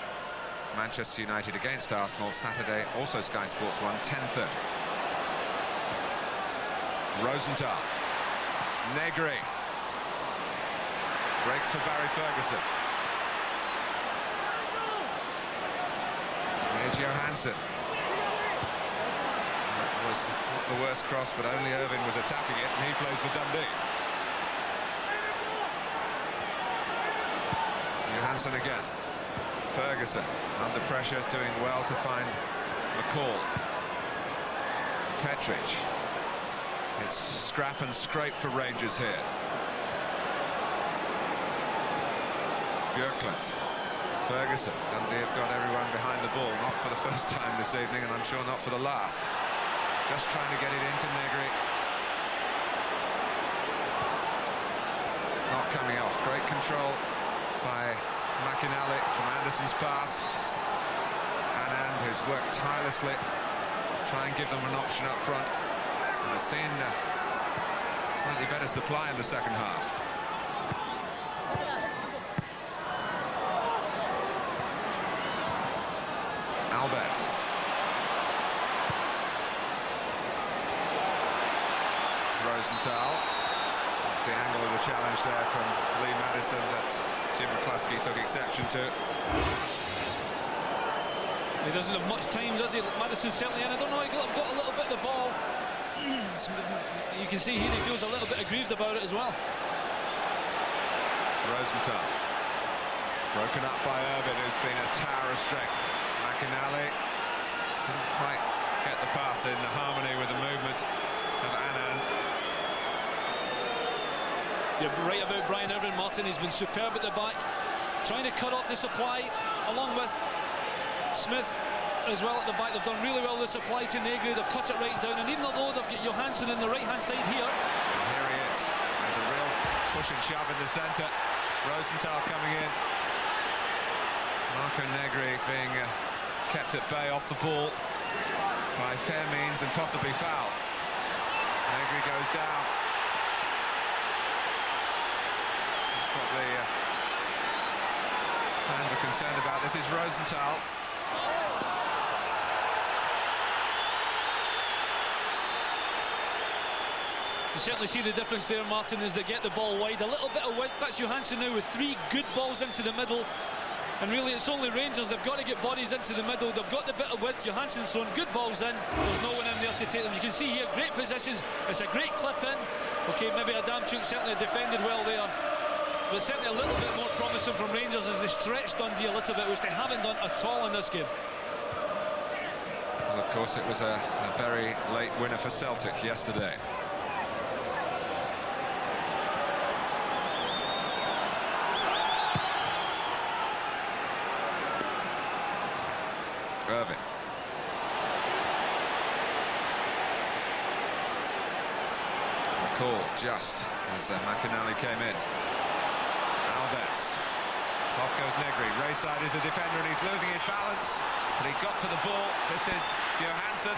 Manchester United against Arsenal Saturday. Also Sky Sports 1, 10:30. Rosenthal. Negri. Breaks for Barry Ferguson. Here's Johansson. That was not the worst cross, but only Irvin was attacking it, and he plays for Dundee. Johansson again. Ferguson under pressure, doing well to find McCall. Petric. It's scrap and scrape for Rangers here. Björklund. Ferguson. Dundee have got everyone behind the ball, not for the first time this evening, and I'm sure not for the last. Just trying to get it into Negri. It's not coming off. Great control by McInally from Anderson's pass. Anand, who's worked tirelessly, try and give them an option up front. And I've seen slightly better supply in the second half. Alberts. Rosenthal. That's the angle of the challenge there from Lee Madison that Jim McCluskey took exception to. He doesn't have much time, does he? Madison's certainly in. I don't know, he got a little bit of the ball. You can see here he feels a little bit aggrieved about it as well. Rosenthal. Broken up by Irvin, who's been a tower of strength. McInally couldn't quite get the pass in harmony with the movement of Anand. You're right about Brian Irvin, Martin. He's been superb at the back, trying to cut off the supply along with Smith as well at the back. They've done really well with the supply to Negri. They've cut it right down, and even though they've got Johansson in the right-hand side here. And here he is. There's a real push and shove in the centre. Rosenthal coming in. Marco Negri being kept at bay off the ball by fair means and possibly foul. Negri goes down. fans are concerned about. This is Rosenthal. You certainly see the difference there, Martin, as they get the ball wide. A little bit of width. That's Johansson now with 3 good balls into the middle. And really, it's only Rangers. They've got to get bodies into the middle. They've got the bit of width. Johansson's thrown good balls in. There's no one in there to take them. You can see here, great positions. It's a great clip in. OK, maybe Adamchuk certainly defended well there. But certainly a little bit more promising from Rangers as they stretch Dundee a little bit, which they haven't done at all in this game. Well, of course, it was a very late winner for Celtic yesterday. Irving. A call just as McInally came in. Alberts. Off goes Negri. Rayside is a defender and he's losing his balance, but he got to the ball. This is Johansson.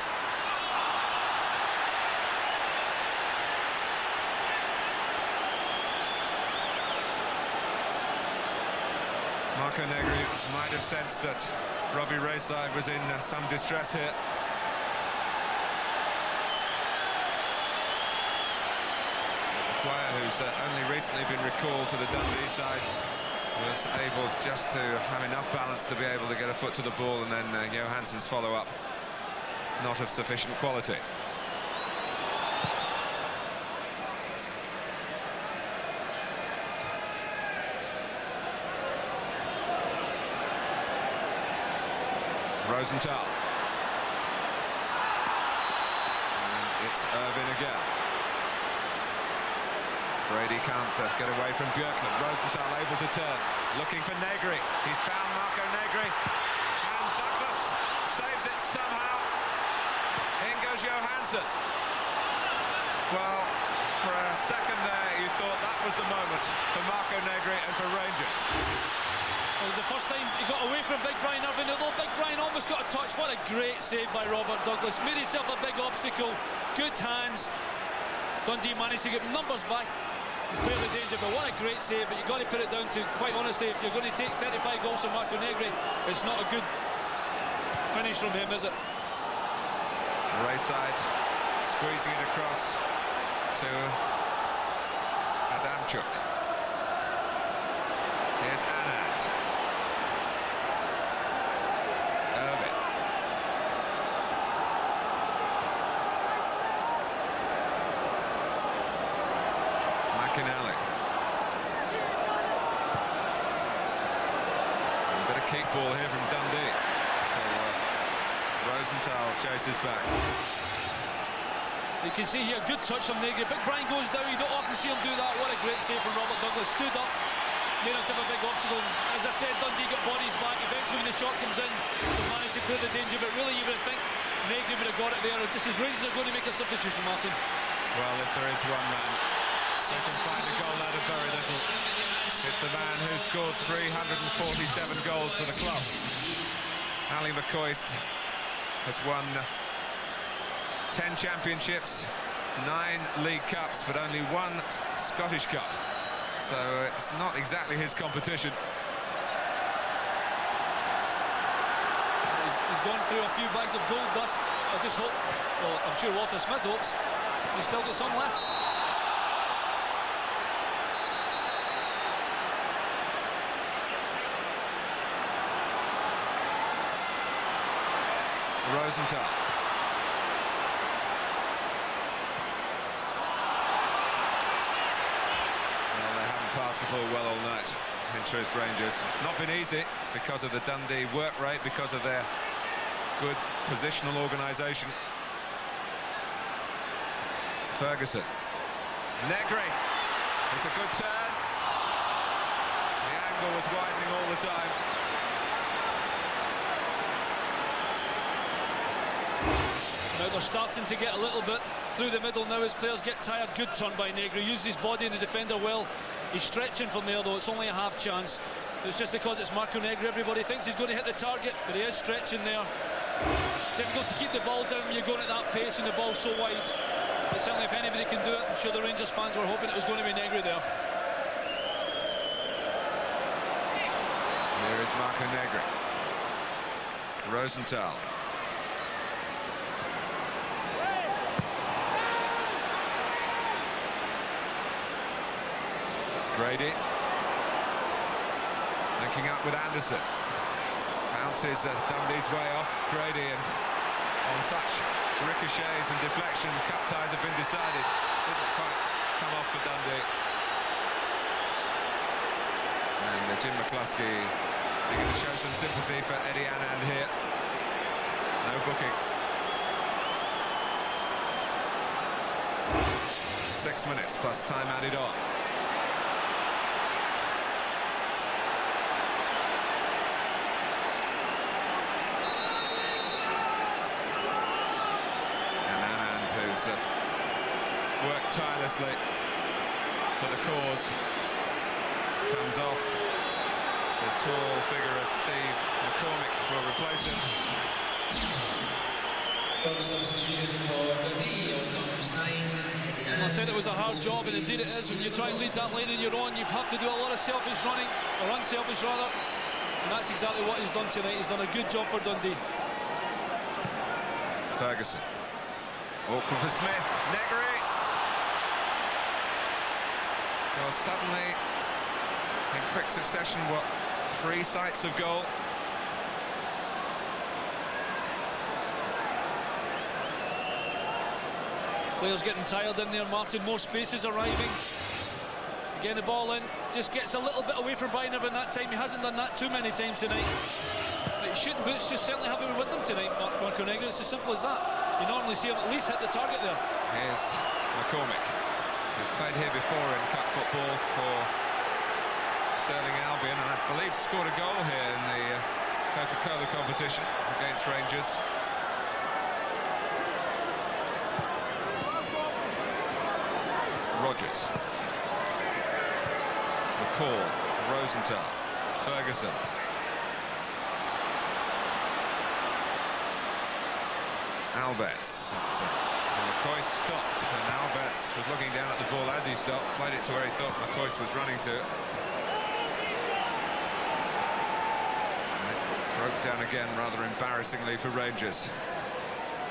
Marco Negri might have sensed that Robbie Rayside was in some distress here. The player who's only recently been recalled to the Dundee side was able just to have enough balance to be able to get a foot to the ball, and then Johansson's follow-up not of sufficient quality. Rosenthal. And it's Irving again. Brady can't get away from Björklund. Rosenthal able to turn, looking for Negri. He's found Marco Negri, and Douglas saves it somehow. In goes Johansson. Well, for a second there, you thought that was the moment for Marco Negri and for Rangers. It was the first time he got away from Big Brian Irving, although Big Brian almost got a touch. What a great save by Robert Douglas. Made himself a big obstacle. Good hands. Dundee managed to get numbers back and clear the danger, but what a great save. But you've got to put it down to, quite honestly, if you're going to take 35 goals from Marco Negri, it's not a good finish from him, is it? Rayside squeezing it across to Adamchuk. Here's Anand. Irving. McInally. A bit of kick ball here from Dundee. Rosenthal chases back. You can see here, good touch from Negri. Big Brian goes down, you don't often see him do that. What a great save from Robert Douglas. Stood up, made himself a big obstacle. As I said, Dundee got bodies back. Eventually when the shot comes in, they managed to clear the danger, but really you would think Negri would have got it there. Just as Rangers are going to make a substitution, Martin. Well, if there is one man who can find a goal out of very little, it's the man who scored 347 goals for the club. Ali McCoist has won 10 championships, 9 League Cups, but only 1 Scottish Cup. So it's not exactly his competition. He's gone through a few bags of gold dust. I just hope, well, I'm sure Walter Smith hopes, he's still got some left. Rosenthal. Well, they haven't passed the ball well all night, in truth, Rangers. Not been easy because of the Dundee work rate, because of their good positional organisation. Ferguson. Negri. It's a good turn. The angle was widening all the time. Now they're starting to get a little bit through the middle now as players get tired. Good turn by Negri, uses his body and the defender well. He's stretching from there though, it's only a half chance. It's just because it's Marco Negri, everybody thinks he's going to hit the target, but he is stretching there. It's difficult to keep the ball down when you're going at that pace and the ball's so wide. But certainly if anybody can do it, I'm sure the Rangers fans were hoping it was going to be Negri there. Here Here's Marco Negri. Rosenthal. Grady. Linking up with Anderson. Bounces Dundee's way off Grady, and on such ricochets and deflection, cup ties have been decided. Didn't quite come off for Dundee. And Jim McCluskey is going to show some sympathy for Eddie Anand here. No booking. 6 minutes plus time added on. Worked tirelessly for the cause. Comes off. The tall figure of Steve McCormick will replace him. Further substitution for Dundee of numbers 9. I said it was a hard job, and indeed it is. When you try and lead that lane on your own, you have to do a lot of selfish running, or unselfish rather, and that's exactly what he's done tonight. He's done a good job for Dundee. Ferguson. Awkward for Smith. Negri. Well, suddenly, in quick succession, what, 3 sights of goal? Players getting tired in there, Martin. More spaces arriving. Again, the ball in. Just gets a little bit away from Byner in that time. He hasn't done that too many times tonight. But his shooting boots just certainly haven't been with him tonight, Marco Negri. It's as simple as that. You normally see him at least hit the target there. Here's McCormick, who played here before in cup football for Stirling Albion, and I believe scored a goal here in the Coca-Cola competition against Rangers. Rogers. McCall. Rosenthal. Ferguson. Alberts. McCoy stopped, and Alberts was looking down at the ball as he stopped, played it to where he thought McCoy was running to. And it broke down again rather embarrassingly for Rangers.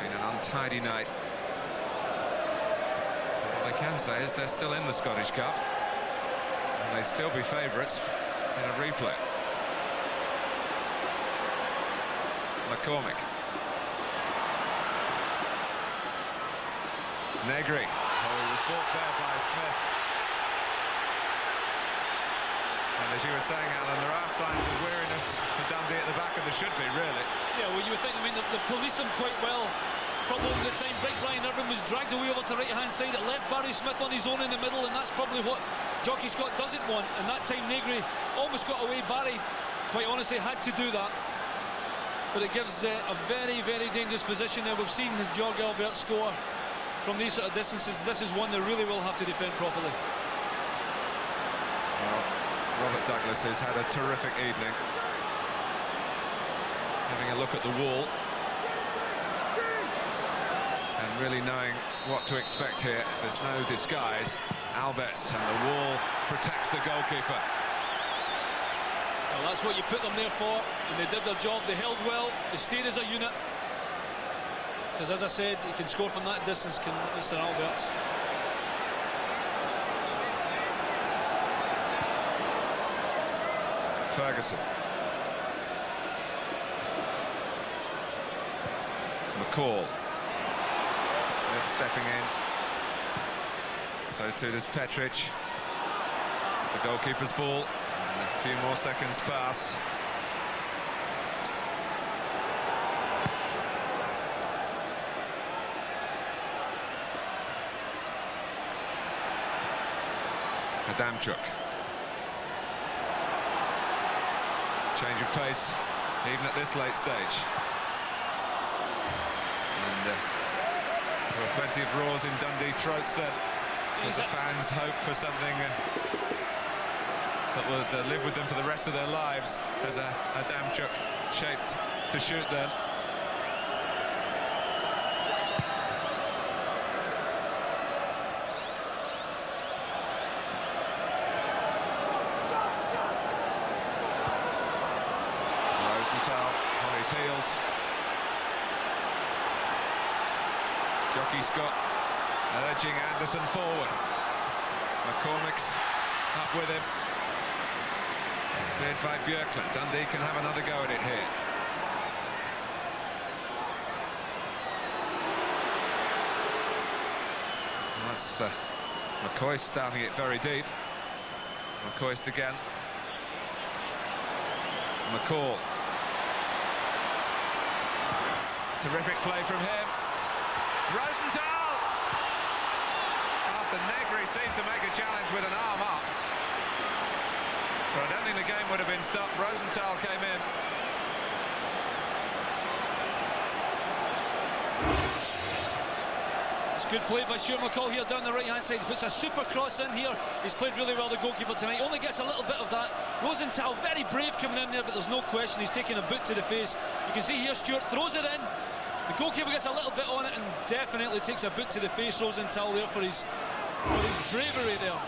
Been an untidy night. What they can say is they're still in the Scottish Cup, and they'd still be favourites in a replay. McCormick. Negri. Oh, he was brought there by Smith. And as you were saying, Alan, there are signs of weariness for Dundee at the back, and there should be, really. Yeah, well, you would think, I mean, they policed them quite well. Probably the time Big Brian Irvin was dragged away over to the right-hand side, it left Barry Smith on his own in the middle, and that's probably what Jockey Scott doesn't want. And that time Negri almost got away. Barry, quite honestly, had to do that. But it gives a very, very dangerous position there. We've seen Jorg Albert score from these sort of distances. This is one they really will have to defend properly. Well, Robert Douglas has had a terrific evening. Having a look at the wall. And really knowing what to expect here. There's no disguise. Alberts, and the wall protects the goalkeeper. Well, that's what you put them there for, and they did their job. They held well, they stayed as a unit. Because as I said, you can score from that distance, can Mr. Alberts. Ferguson. McCall. Smith stepping in. So too does Petric. The goalkeeper's ball. And a few more seconds pass. Adamchuk. Change of pace, even at this late stage. And there were plenty of roars in Dundee throats then, as the fans hope for something that would live with them for the rest of their lives, as Adamchuk shaped to shoot then. his heels. Jockey Scott urging Anderson forward. McCormick's up with him. Cleared by Björklund. Dundee can have another go at it here. That's McCoist starting it very deep. McCoist again. McCall. Terrific play from him. Rosenthal! After Negri seemed to make a challenge with an arm up. But I don't think the game would have been stopped. Rosenthal came in. Good play by Stuart McCall here down the right-hand side. He puts a super cross in here. He's played really well, the goalkeeper tonight. Only gets a little bit of that. Rosenthal, very brave coming in there, but there's no question he's taking a boot to the face. You can see here Stuart throws it in. The goalkeeper gets a little bit on it and definitely takes a boot to the face. Rosenthal there for his bravery there.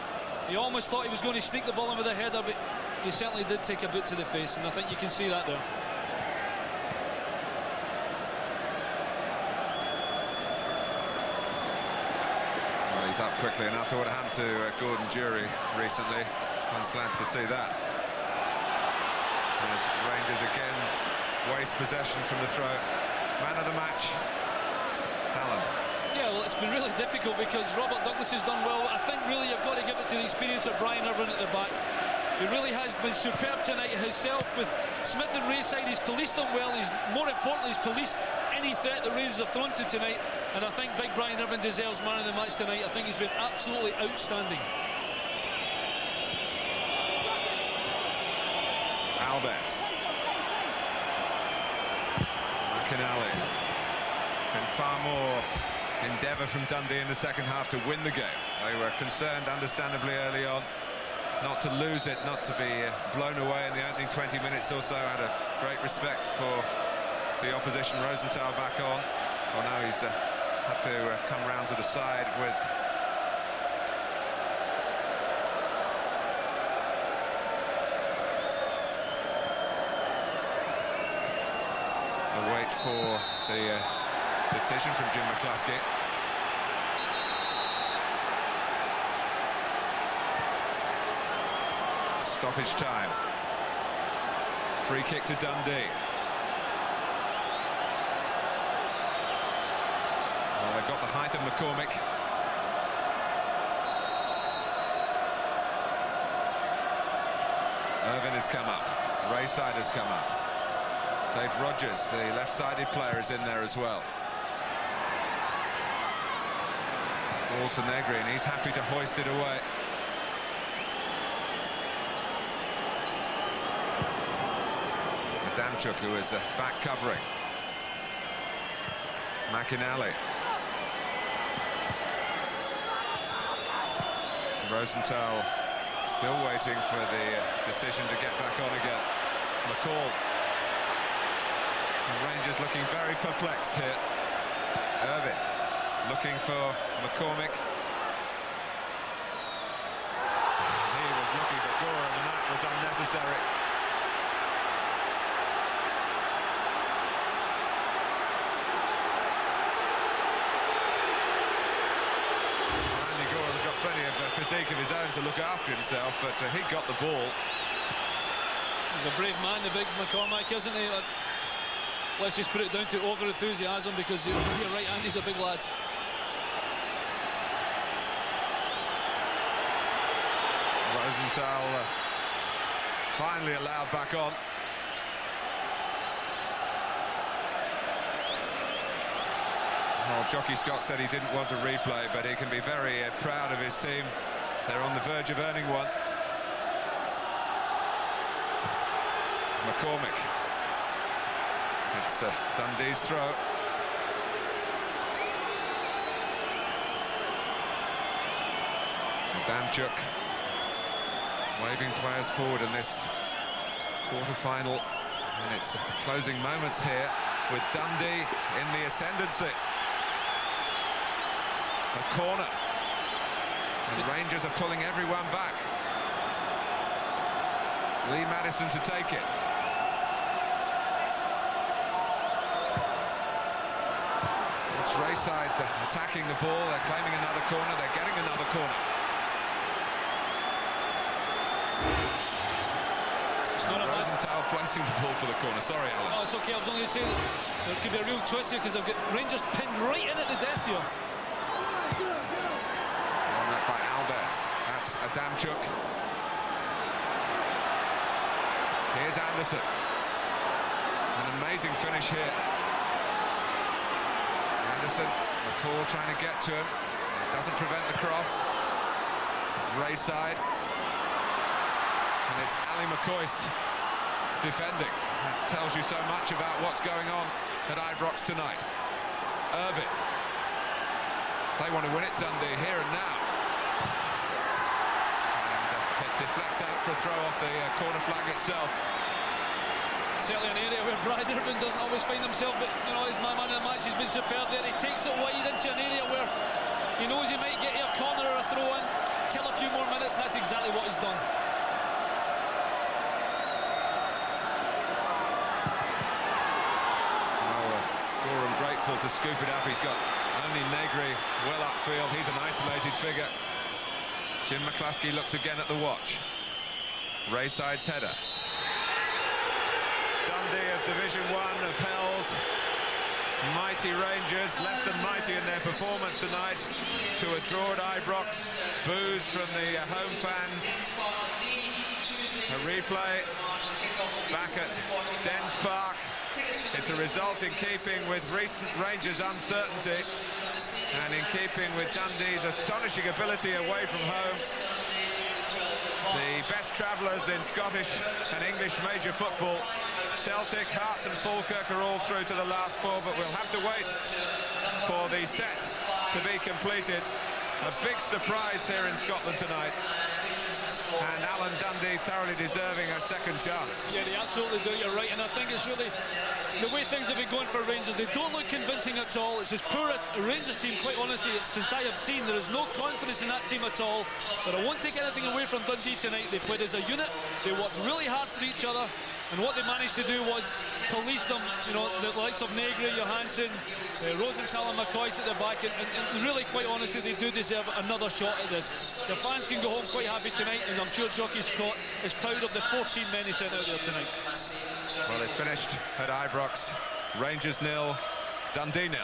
He almost thought he was going to sneak the ball in with a header, but he certainly did take a boot to the face, and I think you can see that there. He's up quickly, and after what happened to Gordon Jury recently, one's glad to see that. As Rangers again waste possession from the throw. Man of the match, Allen. Yeah, well, it's been really difficult because Robert Douglas has done well. I think really you've got to give it to the experience of Brian Irvine at the back. He really has been superb tonight himself with Smith and Rayside. He's policed them well. He's more importantly, he's policed any threat that Rangers have thrown to tonight. And I think big Brian Irvine deserves man of the match tonight. I think he's been absolutely outstanding. Alberts. McInally. Been far more endeavour from Dundee in the second half to win the game. They were concerned, understandably, early on, not to lose it, not to be blown away in the opening 20 minutes or so. Had a great respect for the opposition. Rosenthal back on. Well, now he's had to come round to the side with a wait for the decision from Jim McCluskey. Stoppage time. Free kick to Dundee. Well, they've got the height of McCormick. Irvine has come up. Rayside has come up. Dave Rogers, the left-sided player, is in there as well. Ball to Negri, and he's happy to hoist it away. Adamchuk, who is back covering. McInally. Rosenthal still waiting for the decision to get back on again. McCall. The Rangers looking very perplexed here. Irvine looking for McCormick. He was looking for Gorham, and that was unnecessary. Plenty of physique of his own to look after himself, but he got the ball. He's a brave man, the big McCormick, isn't he? Let's just put it down to over-enthusiasm, because you're right, Andy's a big lad. Rosenthal finally allowed back on. Well, Jockey Scott said he didn't want a replay, but he can be very proud of his team. They're on the verge of earning one. McCormick. It's Dundee's throw. Adamchuk waving players forward in this quarter-final. And it's closing moments here with Dundee in the ascendancy. A corner, and Rangers are pulling everyone back. Lee Madison to take it. Rayside attacking the ball, they're claiming another corner, they're getting another corner. It's not a Rosenthal placing the ball for the corner. Sorry, Alan. Oh, it's okay. I was only going to say that there could be a real twist here because they've got Rangers pinned right in at the death here. Won that by Alberts. That's Adamchuk. Here's Anderson. An amazing finish here. Anderson, McCall trying to get to him. It doesn't prevent the cross. Rayside. And it's Ali McCoist defending. That tells you so much about what's going on at Ibrox tonight. Irvine. They want to win it, Dundee, here and now. And it deflects out for a throw off the corner flag itself. Certainly an area where Brad Irvine doesn't always find himself, but you know, he's my man of the match. He's been superb there. He takes it wide into an area where he knows he might get a corner or a throw in, kill a few more minutes, and that's exactly what he's done. Gorham grateful to scoop it up. He's got only Negri well upfield. He's an isolated figure. Jim McCluskey looks again at the watch. Rayside's header. Dundee of Division 1 have held mighty Rangers, less than mighty in their performance tonight, to a draw at Ibrox. Boos from the home fans. A replay back at Dens Park. It's a result in keeping with recent Rangers' uncertainty and in keeping with Dundee's astonishing ability away from home. The best travellers in Scottish and English major football, Celtic, Hearts and Falkirk are all through to the last four, but we'll have to wait for the set to be completed. A big surprise here in Scotland tonight. And Alan Dundee thoroughly deserving a second chance. Yeah, they absolutely do, you're right, and I think it's really the way things have been going for Rangers. They don't look convincing at all. It's as poor a Rangers team, quite honestly, since I have seen. There is no confidence in that team at all. But I won't take anything away from Dundee tonight. They played as a unit, they worked really hard for each other, and what they managed to do was police them, you know, the likes of Negri, Johansson, Rosenthal and McCoist at the back, and really, quite honestly, they do deserve another shot at this. The fans can go home quite happy tonight, and I'm sure Jockey Scott is proud of the 14 men he sent out there tonight. Well, it's finished at Ibrox. Rangers 0, Dundee 0.